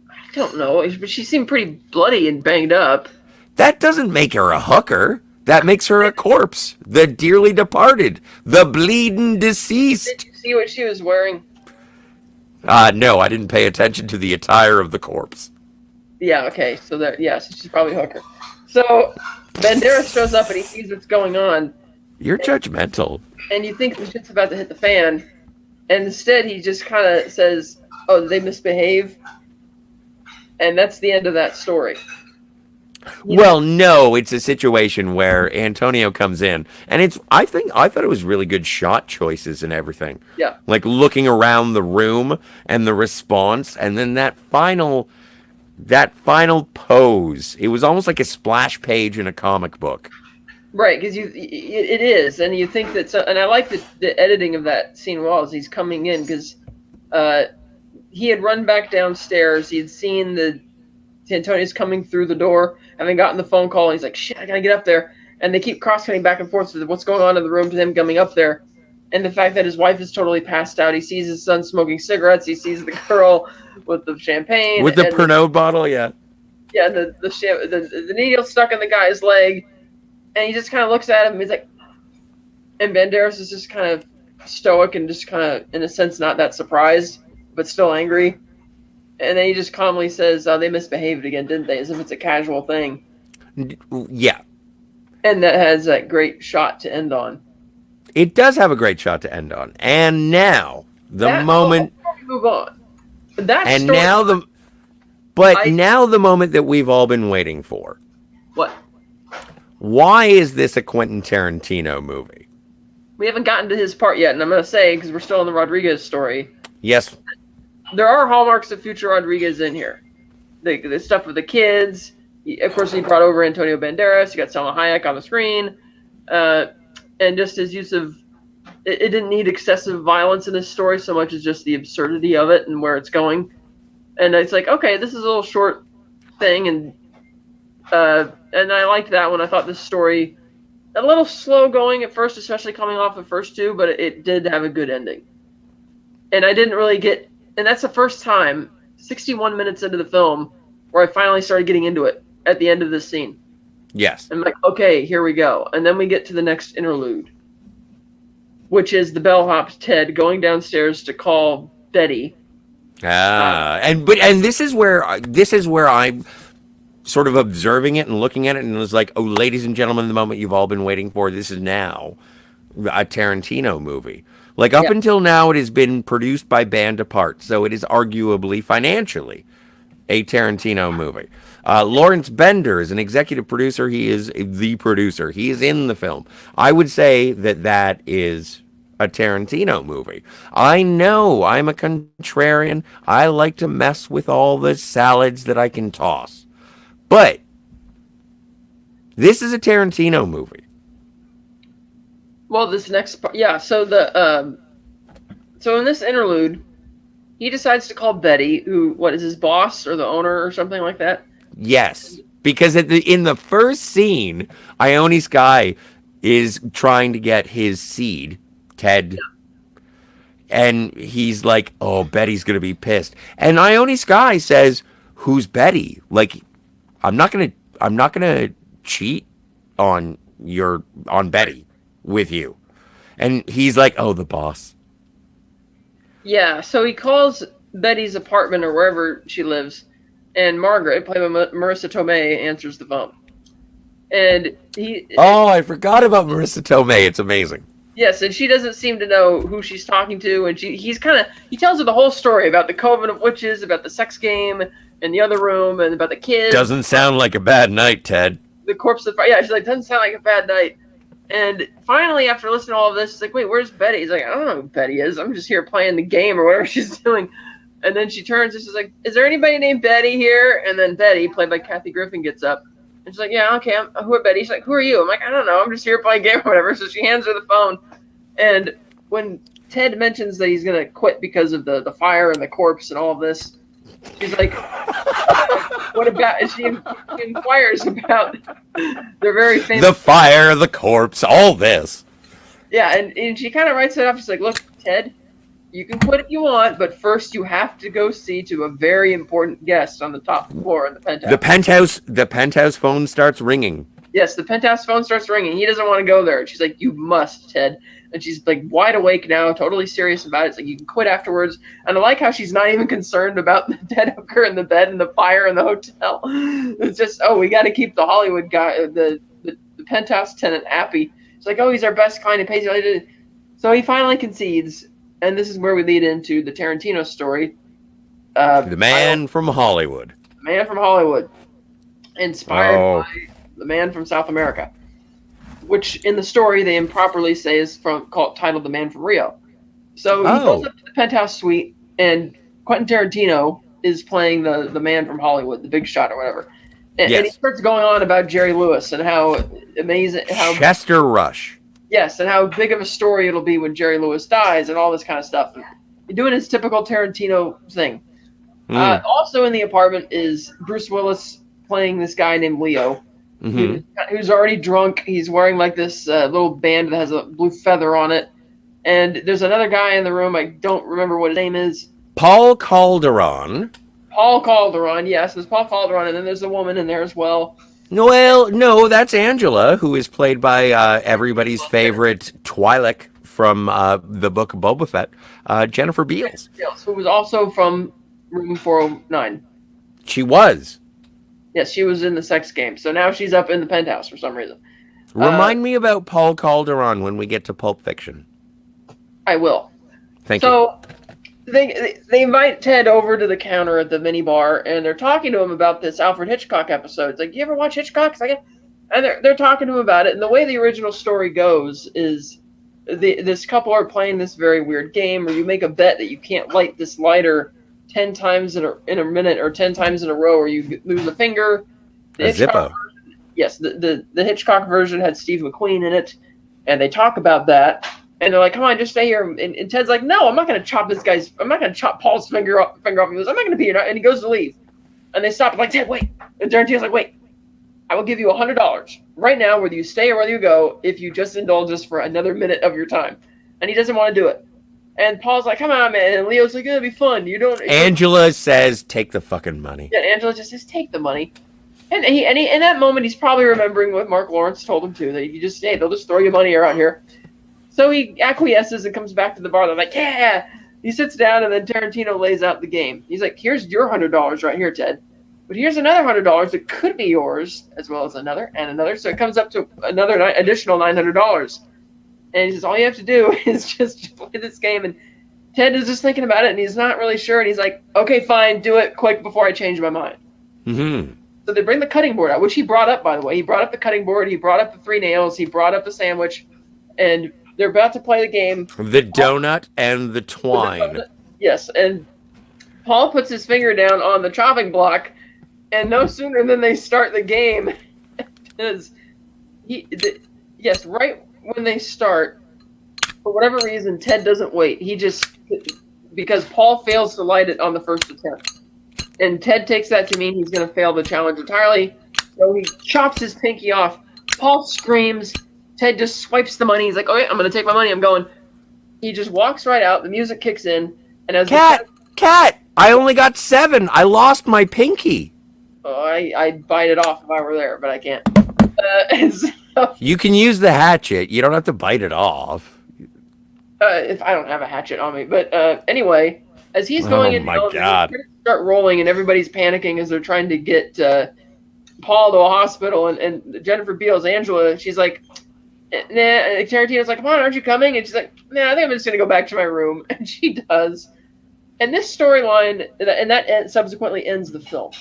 I don't know, but she seemed pretty bloody and banged up. That doesn't make her a hooker. That makes her a corpse. The dearly departed. The bleeding deceased. Did you see what she was wearing? No, I didn't pay attention to the attire of the corpse. Yeah, okay. So so she's probably a hooker. So Banderas shows up and he sees what's going on. You're judgmental. And you think the shit's about to hit the fan. And instead he just kind of says, oh, did they misbehave? And that's the end of that story. Well, no, it's a situation where Antonio comes in, and I thought it was really good shot choices and everything. Yeah. Like looking around the room and the response, and then that final pose. It was almost like a splash page in a comic book. Right, because it is, and you think that, and I like the editing of that scene while he's coming in, because he had run back downstairs, he had seen Antonio's coming through the door, having gotten the phone call, and he's like, shit, I gotta get up there. And they keep cross-cutting back and forth with what's going on in the room to him coming up there. And the fact that his wife is totally passed out. He sees his son smoking cigarettes. He sees the girl with the champagne. With the Pernod bottle, yeah. Yeah, the needle stuck in the guy's leg. And he just kind of looks at him. He's like, and Banderas is just kind of stoic and just kind of, in a sense, not that surprised, but still angry. And then he just calmly says, they misbehaved again, didn't they? As if it's a casual thing. Yeah. And that has that great shot to end on. It does have a great shot to end on. And now, moment... Before we move on. Now the moment that we've all been waiting for. What? Why is this a Quentin Tarantino movie? We haven't gotten to his part yet, and I'm going to say, because we're still in the Rodriguez story. Yes. There are hallmarks of future Rodriguez in here. The stuff with the kids, Of course, he brought over Antonio Banderas. You got Selma Hayek on the screen, and just his use of it didn't need excessive violence in this story so much as just the absurdity of it and where it's going. And it's like, okay, this is a little short thing, and I liked that one. I thought this story a little slow going at first, especially coming off the first two, but it did have a good ending. And I didn't really get, and that's the first time, 61 minutes into the film, where I finally started getting into it at the end of this scene. Yes. I'm like, okay, here we go. And then we get to the next interlude, which is the bellhop Ted going downstairs to call Betty. And this is where I'm sort of observing it and looking at it, and it was like, oh, ladies and gentlemen, the moment you've all been waiting for. This is now a Tarantino movie. Like, up until now, it has been produced by Band Apart, so it is arguably financially a Tarantino movie. Lawrence Bender is an executive producer. He is the producer. He is in the film. I would say that is a Tarantino movie. I know I'm a contrarian. I like to mess with all the salads that I can toss. But this is a Tarantino movie. Well, this next part, yeah. So so in this interlude, he decides to call Betty, who what is his boss or the owner or something like that. Yes, because in the first scene, Ione Skye is trying to get his seed, Ted, and he's like, "Oh, Betty's gonna be pissed," and Ione Skye says, "Who's Betty? Like, I'm not gonna cheat on Betty with you," and he's like, "Oh, the boss." Yeah, so he calls Betty's apartment or wherever she lives, and Margaret, played by Marissa Tomei, answers the phone. And I forgot about Marissa Tomei. It's amazing. Yes, and she doesn't seem to know who she's talking to, and he tells her the whole story about the Coven of Witches, about the sex game in the other room, and about the kids. Doesn't sound like a bad night, Ted. The corpse of yeah, she's like, doesn't sound like a bad night. And finally, after listening to all of this, she's like, wait, where's Betty? He's like, I don't know who Betty is. I'm just here playing the game or whatever she's doing. And then she turns and she's like, is there anybody named Betty here? And then Betty, played by Kathy Griffin, gets up. And she's like, yeah, okay, who are Betty? She's like, who are you? I'm like, I don't know. I'm just here playing a game or whatever. So she hands her the phone. And when Ted mentions that he's going to quit because of the fire and the corpse and all of this, she's like, what about, and she inquires about their very famous... The fire, the corpse, all this. Yeah, and she kind of writes it up. She's like, look, Ted, you can quit if you want, but first you have to go see to a very important guest on the top floor in the penthouse. The penthouse phone starts ringing. Yes, the penthouse phone starts ringing. He doesn't want to go there. She's like, you must, Ted. And she's like wide awake now, totally serious about it. It's like, you can quit afterwards. And I like how she's not even concerned about the dead hooker in the bed and the fire in the hotel. It's just, we got to keep the Hollywood guy, the penthouse tenant happy. It's like, he's our best client and pays you. So he finally concedes. And this is where we lead into the Tarantino story. The Man from Hollywood. The Man from Hollywood. Inspired by The Man from South America. Which in the story they improperly say is titled The Man from Rio. So he goes up to the penthouse suite, and Quentin Tarantino is playing the man from Hollywood, the big shot or whatever. And he starts going on about Jerry Lewis and how amazing, how Chester Rush. Yes, and how big of a story it'll be when Jerry Lewis dies and all this kind of stuff. And doing his typical Tarantino thing. Also in the apartment is Bruce Willis playing this guy named Leo. Mm-hmm. Who's already drunk. He's wearing like this little band that has a blue feather on it. And there's another guy in the room. I don't remember what his name is. Paul Calderon. Paul Calderon, yes. There's Paul Calderon, and then there's a woman in there as well. Well, no, that's Angela, who is played by everybody's favorite Twi'lek from the book of Boba Fett, Jennifer Beals. Who was also from Room 409. She was. Yes, she was in the sex game. So now she's up in the penthouse for some reason. Remind me about Paul Calderon when we get to Pulp Fiction. I will. Thank you. So they invite Ted over to the counter at the mini bar, and they're talking to him about this Alfred Hitchcock episode. It's like, you ever watch Hitchcock? And they're talking to him about it. And the way the original story goes is this couple are playing this very weird game where you make a bet that you can't light this lighter 10 times in a minute or 10 times in a row, or you lose a finger. The A Hitchcock Zippo. version, yes, the Hitchcock version had Steve McQueen in it, and they talk about that, and they're like, "Come on, just stay here." And Ted's like, "No, I'm not going to chop Paul's finger off." He goes, "I'm not going to be here," and he goes to leave, and they stop, like, "Ted, wait!" And Tarantino's like, "Wait, I will give you $100 right now, whether you stay or whether you go, if you just indulge us for another minute of your time." And he doesn't want to do it. And Paul's like, "Come on, man." And Leo's like, "It'll be fun. Angela says, "Take the fucking money." Yeah, Angela just says, "Take the money." And he in that moment, he's probably remembering what Mark Lawrence told him to, that if you just stay, they'll just throw you money around here. So he acquiesces and comes back to the bar. They're like, "Yeah." He sits down, and then Tarantino lays out the game. He's like, "Here's your $100 right here, Ted. But here's another $100 that could be yours, as well as another and another." So it comes up to another additional $900. And he says, "All you have to do is just play this game." And Ted is just thinking about it, and he's not really sure. And he's like, "Okay, fine, do it quick before I change my mind." Mm-hmm. So they bring the cutting board out, which he brought up, by the way. He brought up the cutting board. He brought up the 3 nails. He brought up the sandwich. And they're about to play the game. The donut and the twine. Yes, and Paul puts his finger down on the chopping block, and no sooner than they start the game, yes, right when they start, for whatever reason, Ted doesn't wait. Because Paul fails to light it on the first attempt. And Ted takes that to mean he's going to fail the challenge entirely. So he chops his pinky off. Paul screams. Ted just swipes the money. He's like, "Okay, I'm going to take my money. I'm going." He just walks right out. The music kicks in. And as Cat! I only got 7. I lost my pinky. Oh, I'd bite it off if I were there, but I can't. So, You can use the hatchet. You don't have to bite it off. if I don't have a hatchet on me. But anyway, as he's going in, my God. Start rolling, and everybody's panicking as they're trying to get Paul to a hospital. And Jennifer Beals, Angela, she's like, "Nah." Tarantino's like, "Come on, aren't you coming?" And she's like, "Nah, I think I'm just going to go back to my room." And she does. And this storyline, and that subsequently ends the film.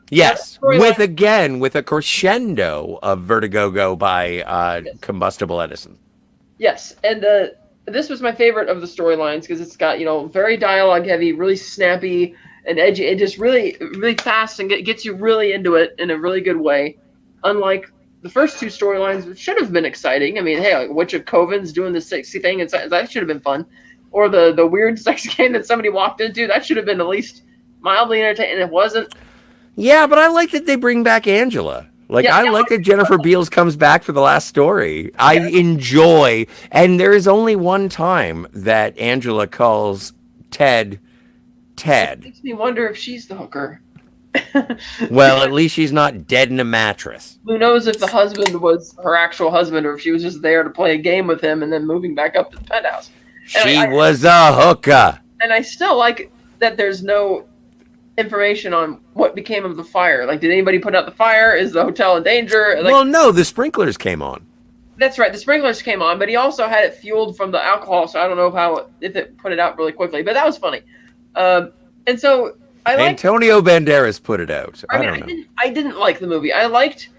Yes, with a crescendo of Vertigo by Yes. Combustible Edison. Yes, and this was my favorite of the storylines because it's got, very dialogue heavy, really snappy and edgy, and just really, really fast, and gets you really into it in a really good way. Unlike the first 2 storylines, which should have been exciting. I mean, hey, like Witch of Coven's doing the sexy thing, and that should have been fun. Or the weird sex game that somebody walked into, that should have been at least mildly entertaining. It wasn't. Yeah, but I like that they bring back Angela. I like that Jennifer Beals comes back for the last story. I enjoy, and there is only one time that Angela calls Ted. It makes me wonder if she's the hooker. Well, at least she's not dead in a mattress. Who knows if the husband was her actual husband, or if she was just there to play a game with him and then moving back up to the penthouse. She was a hooker. And I still like that there's no information on what became of the fire. Like, did anybody put out the fire? Is the hotel in danger? Like, Well, no, the sprinklers came on. That's right. The sprinklers came on, but he also had it fueled from the alcohol, so I don't know if it put it out really quickly. But that was funny. And so I like Antonio Banderas put it out. I don't know. I didn't like the movie. I liked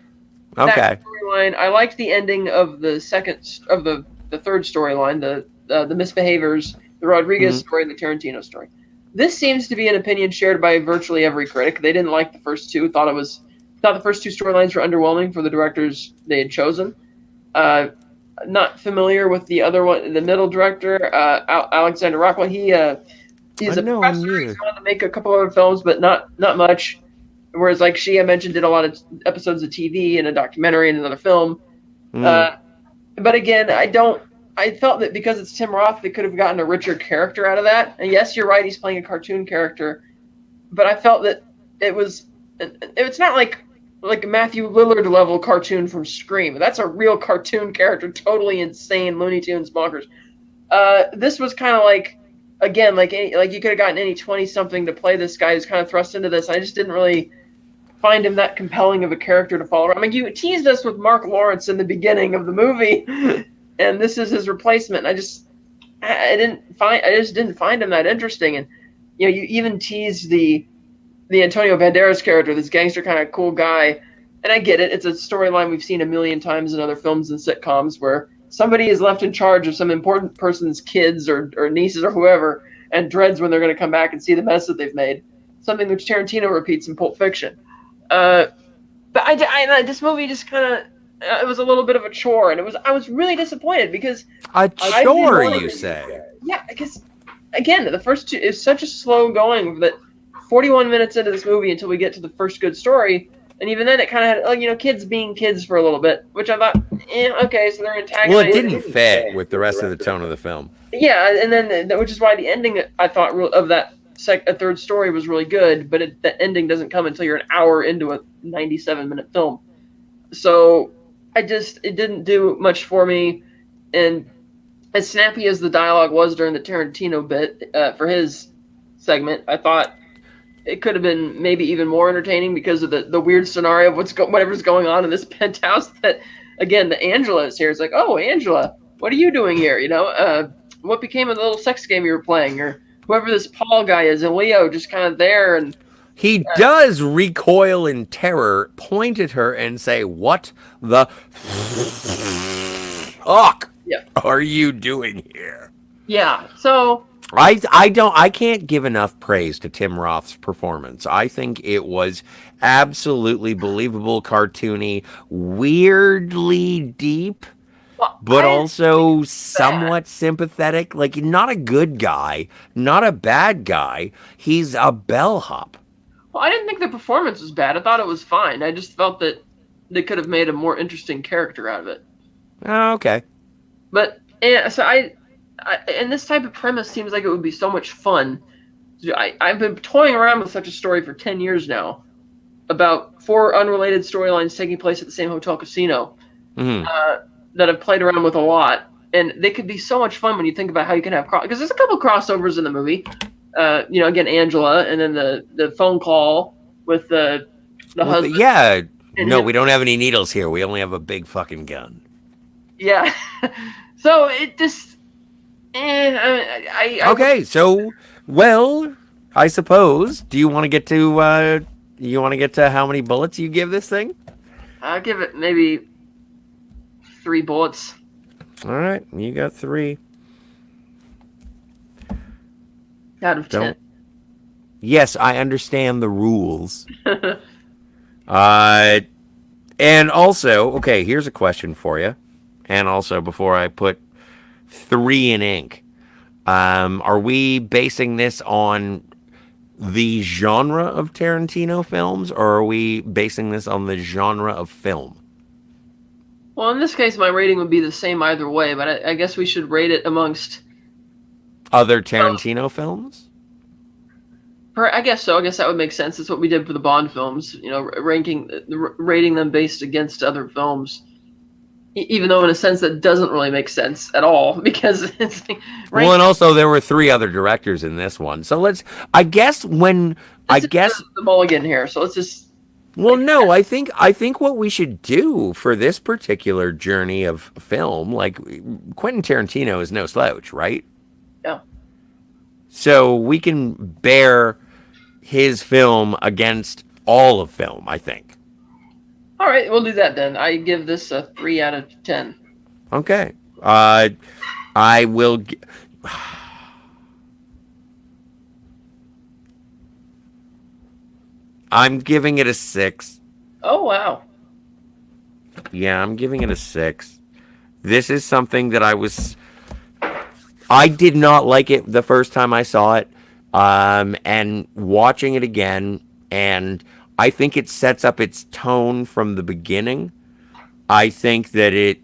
that storyline. I liked the ending of the third storyline, the misbehaviors, the Rodriguez story, and the Tarantino story. This seems to be an opinion shared by virtually every critic. They didn't like the first 2. Thought the first 2 storylines were underwhelming for the directors they had chosen. Not familiar with the other one, the middle director, Alexander Rockwell. He's a professor. He's going to make a couple other films, but not much. Whereas, like I mentioned, did a lot of episodes of TV and a documentary and another film. But again, I felt that because it's Tim Roth, they could have gotten a richer character out of that. And yes, you're right, he's playing a cartoon character. But I felt that it's not like a Matthew Lillard level cartoon from Scream. That's a real cartoon character, totally insane, Looney Tunes bonkers. This was kind of like, again, like you could have gotten any 20-something to play this guy who's kind of thrust into this. I just didn't really find him that compelling of a character to follow. I mean, you teased us with Mark Lawrence in the beginning of the movie, and this is his replacement. I just didn't find him that interesting. And you even teased the Antonio Banderas character, this gangster kind of cool guy. And I get it. It's a storyline we've seen a million times in other films and sitcoms where somebody is left in charge of some important person's kids or nieces or whoever and dreads when they're going to come back and see the mess that they've made. Something which Tarantino repeats in Pulp Fiction. But this movie just kind of it was a little bit of a chore, and I was really disappointed because A I've been chore, wanting- you say? Yeah, because again, the first two is such a slow going that 41 minutes into this movie until we get to the first good story, and even then it kind of had kids being kids for a little bit, which I thought, okay, so they're antagonizing. Well, it didn't fit with the rest of the tone of the film. Yeah, and then which is why the ending I thought of that third story was really good, but the ending doesn't come until you're an hour into a 97-minute film. So it didn't do much for me, and as snappy as the dialogue was during the Tarantino bit for his segment, I thought it could have been maybe even more entertaining because of the weird scenario of whatever's going on in this penthouse. That again, the Angela is here. It's like, oh, Angela, what are you doing here? What became of the little sex game you were playing, or whoever this Paul guy is, and Leo just kind of there, and he does recoil in terror, point at her, and say, "What the fuck are you doing here?" Yeah. So I can't give enough praise to Tim Roth's performance. I think it was absolutely believable, cartoony, weirdly deep, but also somewhat sympathetic. Like, not a good guy, not a bad guy. He's a bellhop. Well, I didn't think the performance was bad. I thought it was fine. I just felt that they could have made a more interesting character out of it. Oh, okay. But so and this type of premise seems like it would be so much fun. I've been toying around with such a story for 10 years now, about 4 unrelated storylines taking place at the same hotel casino that I've played around with a lot. And they could be so much fun when you think about how you can have because there's a couple crossovers in the movie. Again, Angela, and then the phone call with the husband. Yeah. No, we don't have any needles here. We only have a big fucking gun. Yeah. So it just. Okay, so I suppose. Do you want to get to how many bullets you give this thing? I'll give it maybe 3 bullets. All right, you got 3 out of 10. Yes, I understand the rules. And also, okay, here's a question for you. And also, before I put 3 in ink, are we basing this on the genre of Tarantino films, or are we basing this on the genre of film? Well, in this case, my rating would be the same either way, but I guess we should rate it amongst other Tarantino films? I guess so. I guess that would make sense. That's what we did for the Bond films, rating them based against other films. Even though in a sense that doesn't really make sense at all, because it's like, well, and also there were 3 other directors in this one. So the mulligan here. So let's just. Well, no, I think what we should do for this particular journey of film, like Quentin Tarantino is no slouch, right? Yeah. So we can bear his film against all of film, I think. All right, we'll do that then. I give this a 3 out of 10. Okay. I will. I'm giving it a 6. Oh, wow. Yeah, I'm giving it a 6. This is something that I did not like it the first time I saw it, and watching it again, and I think it sets up its tone from the beginning. I think that it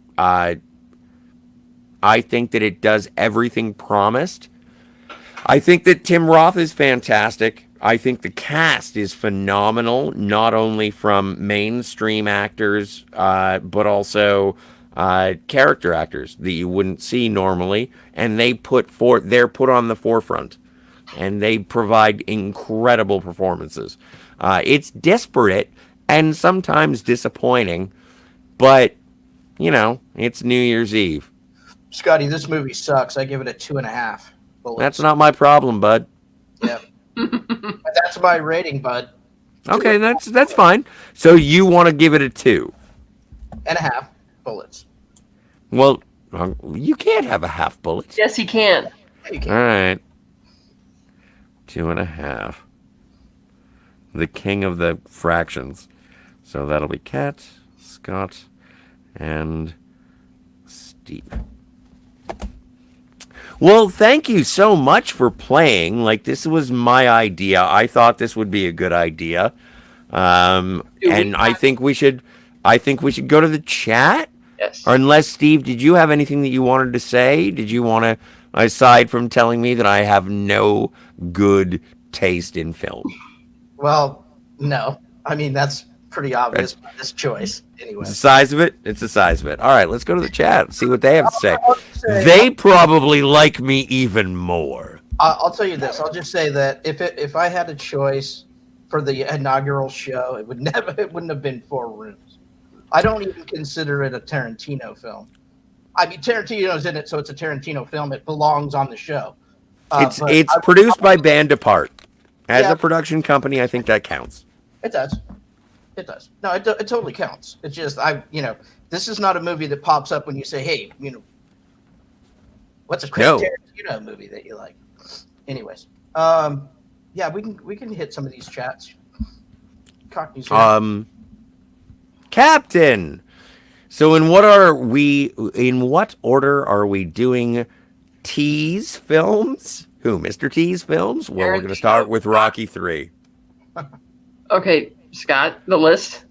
does everything promised. I think that Tim Roth is fantastic. I think the cast is phenomenal, not only from mainstream actors, but also character actors that you wouldn't see normally, and they're put on the forefront, and they provide incredible performances. It's disparate and sometimes disappointing, but it's New Year's Eve. Scotty, this movie sucks. I give it a 2.5 bullets. That's not my problem, bud. Yeah. That's my rating, bud. Okay, that's fine. So you want to give it a 2.5 bullets. Well, you can't have a half bullet. Yes, he can. Yeah, you can. All right. 2.5. The king of the fractions. So that'll be Kat, Scott, and Steve. Well, thank you so much for playing. Like, this was my idea. I thought this would be a good idea. And I think we should go to the chat. Yes. Unless, Steve, did you have anything that you wanted to say? Did you want to, aside from telling me that I have no good taste in film? Well, no. I mean, that's pretty obvious by this choice. Anyway. It's the size of it. It's the size of it. All right, let's go to the chat and see what they have to say. say- They probably like me even more. I'll tell you this. I'll just say that if I had a choice for the inaugural show, it wouldn't have been Four Rooms. I don't even consider it a Tarantino film. I mean, Tarantino's in it, so it's a Tarantino film. It belongs on the show. It's produced by Band Apart. As Yeah. a production company, I think that counts. It does. It does. No, it totally counts. It's just this is not a movie that pops up when you say, "Hey, what's a Quentin Tarantino movie that you like?" Anyways, yeah, we can hit some of these chats. Cockney's here. Captain. So in what order are we doing T's films? Who, Mr. T's films? Well, we're going to start with Rocky 3. Okay, Scott, the list.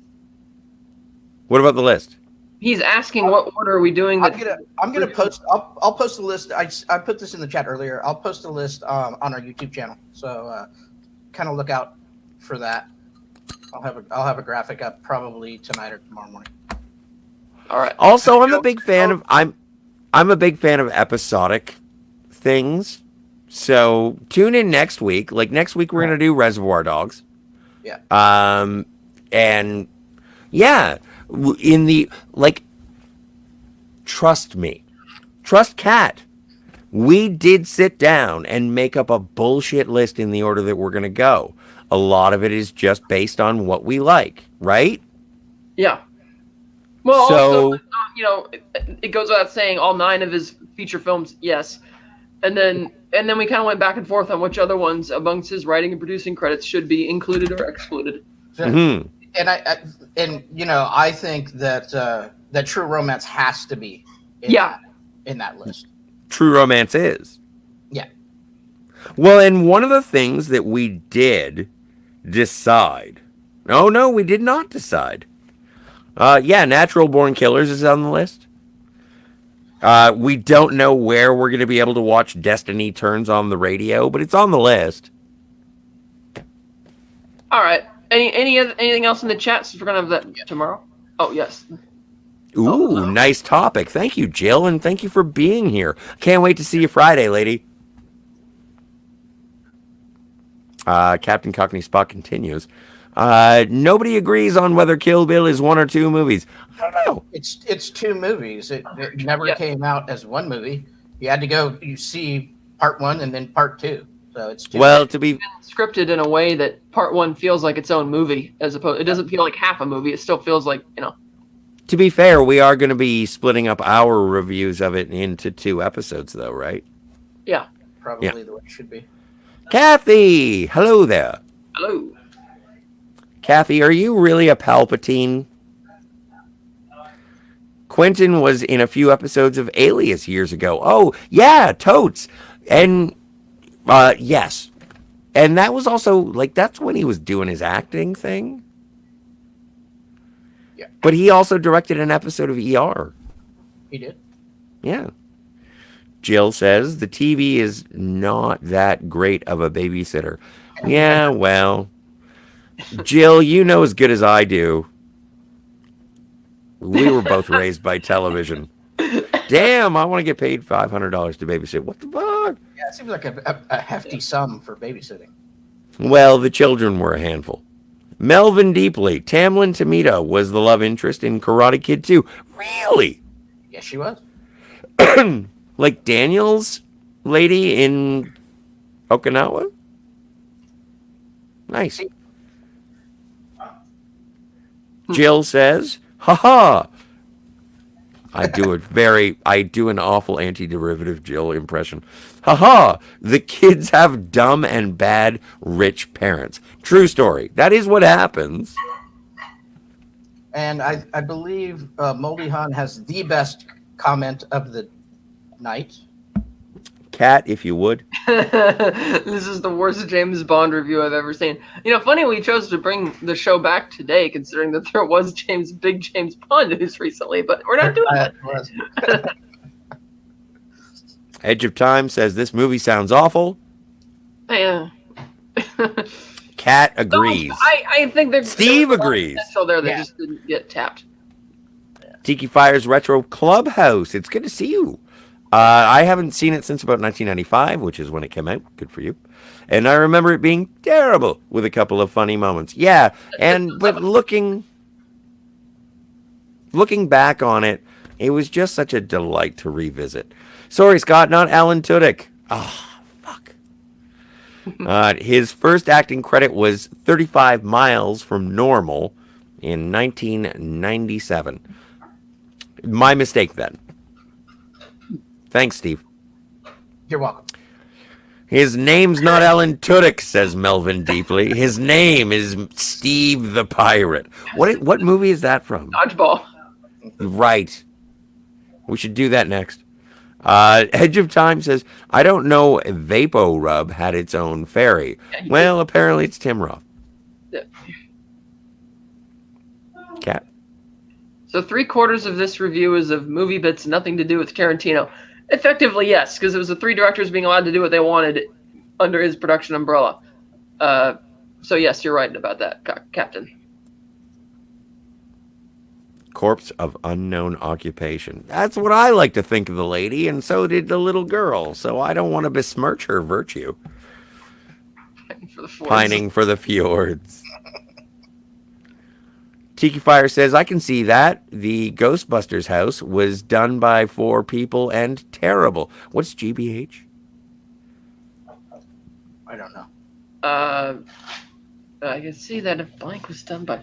What about the list? He's asking what order are we doing? I'm gonna post. I'll post a list. I put this in the chat earlier. I'll post a list on our YouTube channel. So kind of look out for that. I'll have a graphic up probably tonight or tomorrow morning. All right. Also, I'm a big fan of episodic things. So tune in next week. Like next week, we're gonna do Reservoir Dogs. Yeah. And yeah, trust me, trust Kat. We did sit down and make up a bullshit list in the order that we're gonna go. A lot of it is just based on what we like, right? Yeah. Well, So- also, it goes without saying, all 9 of his feature films, yes, and then we kind of went back and forth on which other ones amongst his writing and producing credits should be included or excluded. Mm-hmm. And I think that that True Romance has to be in that list. True Romance is. Yeah. Well, and one of the things that we did decide. Oh, no, we did not decide. Natural Born Killers is on the list. We don't know where we're going to be able to watch Destiny Turns on the radio, but it's on the list. All right. Anything else in the chat? Since we're gonna have that tomorrow. Oh yes. Ooh, nice topic. Thank you, Jill, and thank you for being here. Can't wait to see you Friday, lady. Captain Cockney Spot continues. Nobody agrees on whether Kill Bill is 1 or 2 movies. I don't know. It's 2 movies. It never came out as 1 movie. You had to go. You see part 1 and then part 2. So it's 2. Well, to be Scripted in a way that part 1 feels like its own movie, as opposed. It doesn't feel like half a movie. It still feels like To be fair, we are going to be splitting up our reviews of it into 2 episodes, though, right? Yeah. Probably the way it should be. Kathy, hello there. Hello. Kathy, are you really a Palpatine? Quentin was in a few episodes of Alias years ago. Oh, yeah, totes. And, yes. And that was also, that's when he was doing his acting thing. Yeah. But he also directed an episode of ER. He did. Yeah. Jill says, the TV is not that great of a babysitter. Yeah, well, Jill, you know as good as I do. We were both raised by television. Damn, I want to get paid $500 to babysit. What the fuck? Yeah, it seems like a hefty sum for babysitting. Well, the children were a handful. Melvin Deeply, Tamlin Tomito was the love interest in Karate Kid 2. Really? Yes, she was. Like Daniel's lady in Okinawa? Nice. Jill says, haha. I do an awful anti-derivative Jill impression. Haha, the kids have dumb and bad rich parents. True story. That is what happens. And I believe Moldy Han has the best comment of the night. Cat, if you would. This is the worst James Bond review I've ever seen. Funny we chose to bring the show back today, considering that there was big James Bond news recently, but we're not doing that. Edge of Time says this movie sounds awful. Yeah. Cat agrees. I think Steve agrees. So there, they just didn't get tapped. Tiki Fire's Retro Clubhouse. It's good to see you. I haven't seen it since about 1995, which is when it came out. Good for you. And I remember it being terrible with a couple of funny moments. Yeah, but looking back on it, it was just such a delight to revisit. Sorry, Scott, not Alan Tudyk. Oh, fuck. His first acting credit was 35 Miles from Normal in 1997. My mistake then. Thanks, Steve. You're welcome. His name's not Alan Tudyk, says Melvin deeply. His name is Steve the Pirate. What movie is that from? Dodgeball. Right. We should do that next. Edge of Time says, I don't know Vapo Rub had its own fairy. Well, apparently it's Tim Roth. Yeah. Cat. So 3/4 of this review is of movie bits, nothing to do with Tarantino. Effectively, yes, because it was the three directors being allowed to do what they wanted under his production umbrella. So yes, you're right about that, Captain. Corpse of unknown occupation. That's what I like to think of the lady, and so did the little girl. So I don't want to besmirch her virtue. Pining for the fjords. Tiki Fire says, I can see that. The Ghostbusters house was done by 4 people and terrible. What's GBH? I don't know. I can see that if blank was done by...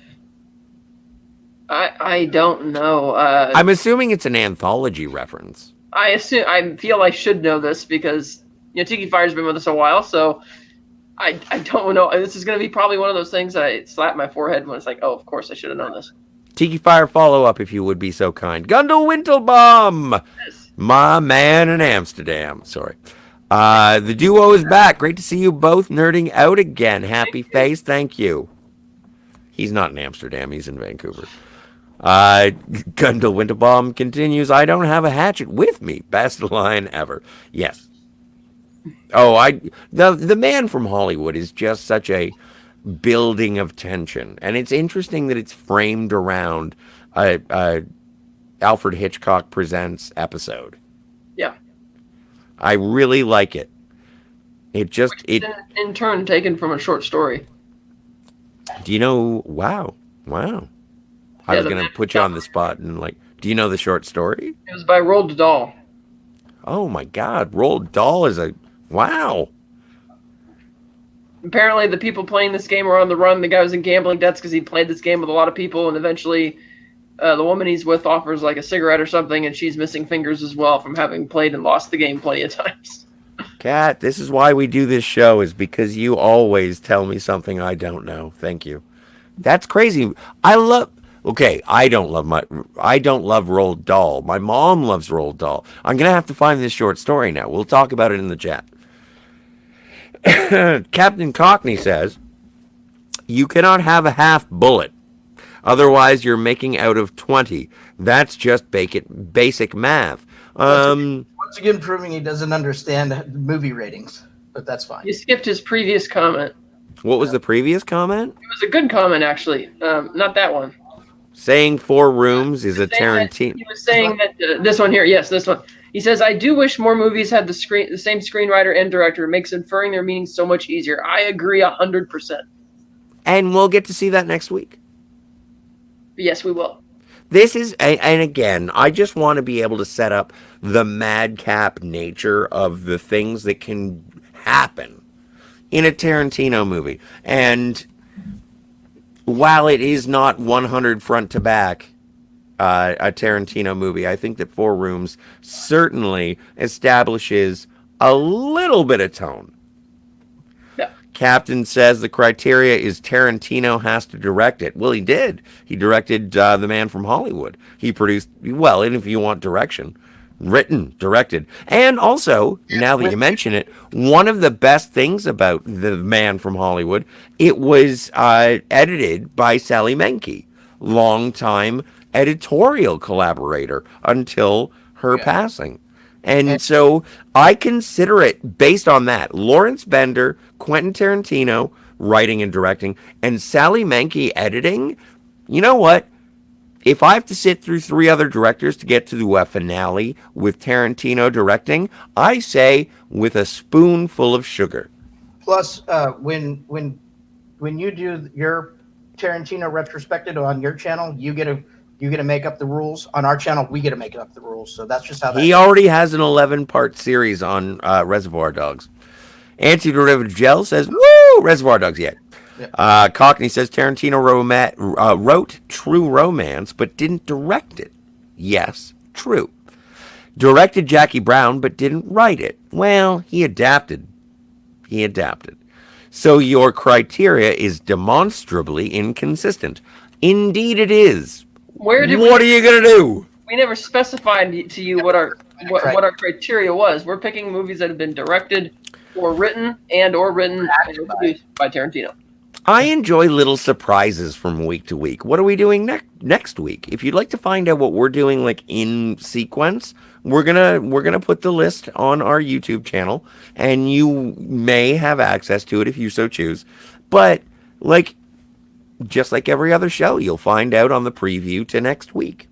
I don't know. I'm assuming it's an anthology reference. I feel I should know this because Tiki Fire's been with us a while, so I don't know. This is going to be probably one of those things that I slap my forehead when it's like, oh, of course I should have known this. Tiki Fire follow-up, if you would be so kind. Gundel Wintelbaum! Yes. My man in Amsterdam. Sorry. The duo is back. Great to see you both nerding out again. Happy face. Thank you. He's not in Amsterdam. He's in Vancouver. Gundel Winterbaum continues, I don't have a hatchet with me. Best line ever. Yes. Oh, the man from Hollywood is just such a building of tension. And it's interesting that it's framed around Alfred Hitchcock Presents episode. Yeah. I really like it. In turn taken from a short story. Do you know, wow. I was going to put you on the spot and do you know the short story? It was by Roald Dahl. Oh my God. Roald Dahl is wow. Apparently the people playing this game were on the run. The guy was in gambling debts because he played this game with a lot of people, and eventually the woman he's with offers a cigarette or something, and she's missing fingers as well from having played and lost the game plenty of times. Kat, this is why we do this show, is because you always tell me something I don't know. Thank you. That's crazy. I don't love Roald Dahl. My mom loves Roald Dahl. I'm going to have to find this short story now. We'll talk about it in the chat. Captain Cockney says, you cannot have a half bullet. Otherwise, you're making out of 20. That's just basic math. Once again, proving he doesn't understand movie ratings, but that's fine. You skipped his previous comment. What was the previous comment? It was a good comment, actually. Not that one. Saying 4 rooms is a Tarantino. He was saying that this one here, yes, this one. He says, I do wish more movies had the same screenwriter and director. It makes inferring their meaning so much easier. I agree 100%. And we'll get to see that next week. Yes, we will. This is, and again, I just want to be able to set up the madcap nature of the things that can happen in a Tarantino movie. And while it is not 100 front to back a Tarantino movie, I think that 4 Rooms certainly establishes a little bit of tone. Yeah. Captain says the criteria is Tarantino has to direct it. Well, he did. He directed The Man from Hollywood. He produced, well, and if you want direction, written, directed. And also, now that you mention it, one of the best things about The Man from Hollywood, it was edited by Sally Menke, longtime editorial collaborator until her passing. And so I consider it based on that. Lawrence Bender, Quentin Tarantino writing and directing, and Sally Menke editing. You know what? If I have to sit through 3 other directors to get to the finale with Tarantino directing, I say with a spoonful of sugar. Plus, when you do your Tarantino retrospective on your channel, you get to make up the rules. On our channel, we get to make up the rules. So that's just how that. He already has an 11-part series on Reservoir Dogs. Antiderivative Gel says, "Woo, Reservoir Dogs yet." Yeah. Cockney says Tarantino wrote True Romance, but didn't direct it. Yes, true. Directed Jackie Brown, but didn't write it. Well, he adapted. So your criteria is demonstrably inconsistent. Indeed, it is. What are you gonna do? We never specified to you what our criteria was. We're picking movies that have been directed or written and produced by Tarantino. I enjoy little surprises from week to week. What are we doing next week? If you'd like to find out what we're doing, like in sequence, we're gonna put the list on our YouTube channel, and you may have access to it if you so choose. But just like every other show, you'll find out on the preview to next week.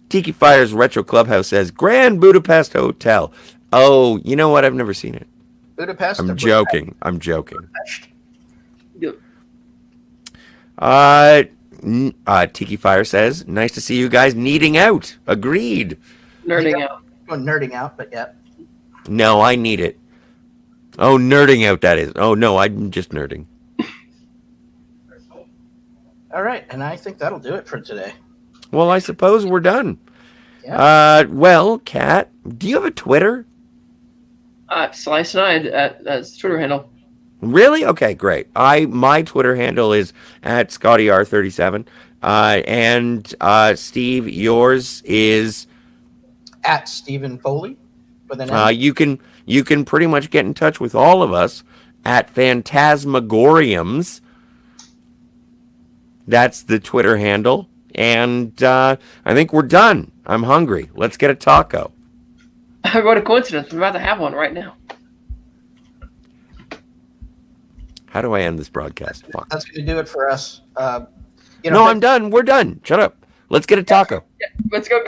Tiki Fire's Retro Clubhouse says Grand Budapest Hotel. Oh, you know what? I've never seen it. Budapest. I'm joking. Yep. Tiki Fire says, nice to see you guys needing out. Agreed. Nerding out. Well, nerding out, but yeah. No, I need it. Oh, nerding out, that is. Oh, no, I'm just nerding. All right, and I think that'll do it for today. Well, I suppose we're done. Yeah. Well, Kat, do you have a Twitter? Slice9 as Twitter handle. Really? Okay, great. My Twitter handle is at ScottyR37. And Steve, yours is at Stephen Foley with an N. You can pretty much get in touch with all of us at Fantasmagoriums. That's the Twitter handle. And I think we're done. I'm hungry. Let's get a taco. What a coincidence. I'm about to have one right now. How do I end this broadcast? Fuck. That's going to do it for us. No, I'm done. We're done. Shut up. Let's get a taco. Yeah, let's go.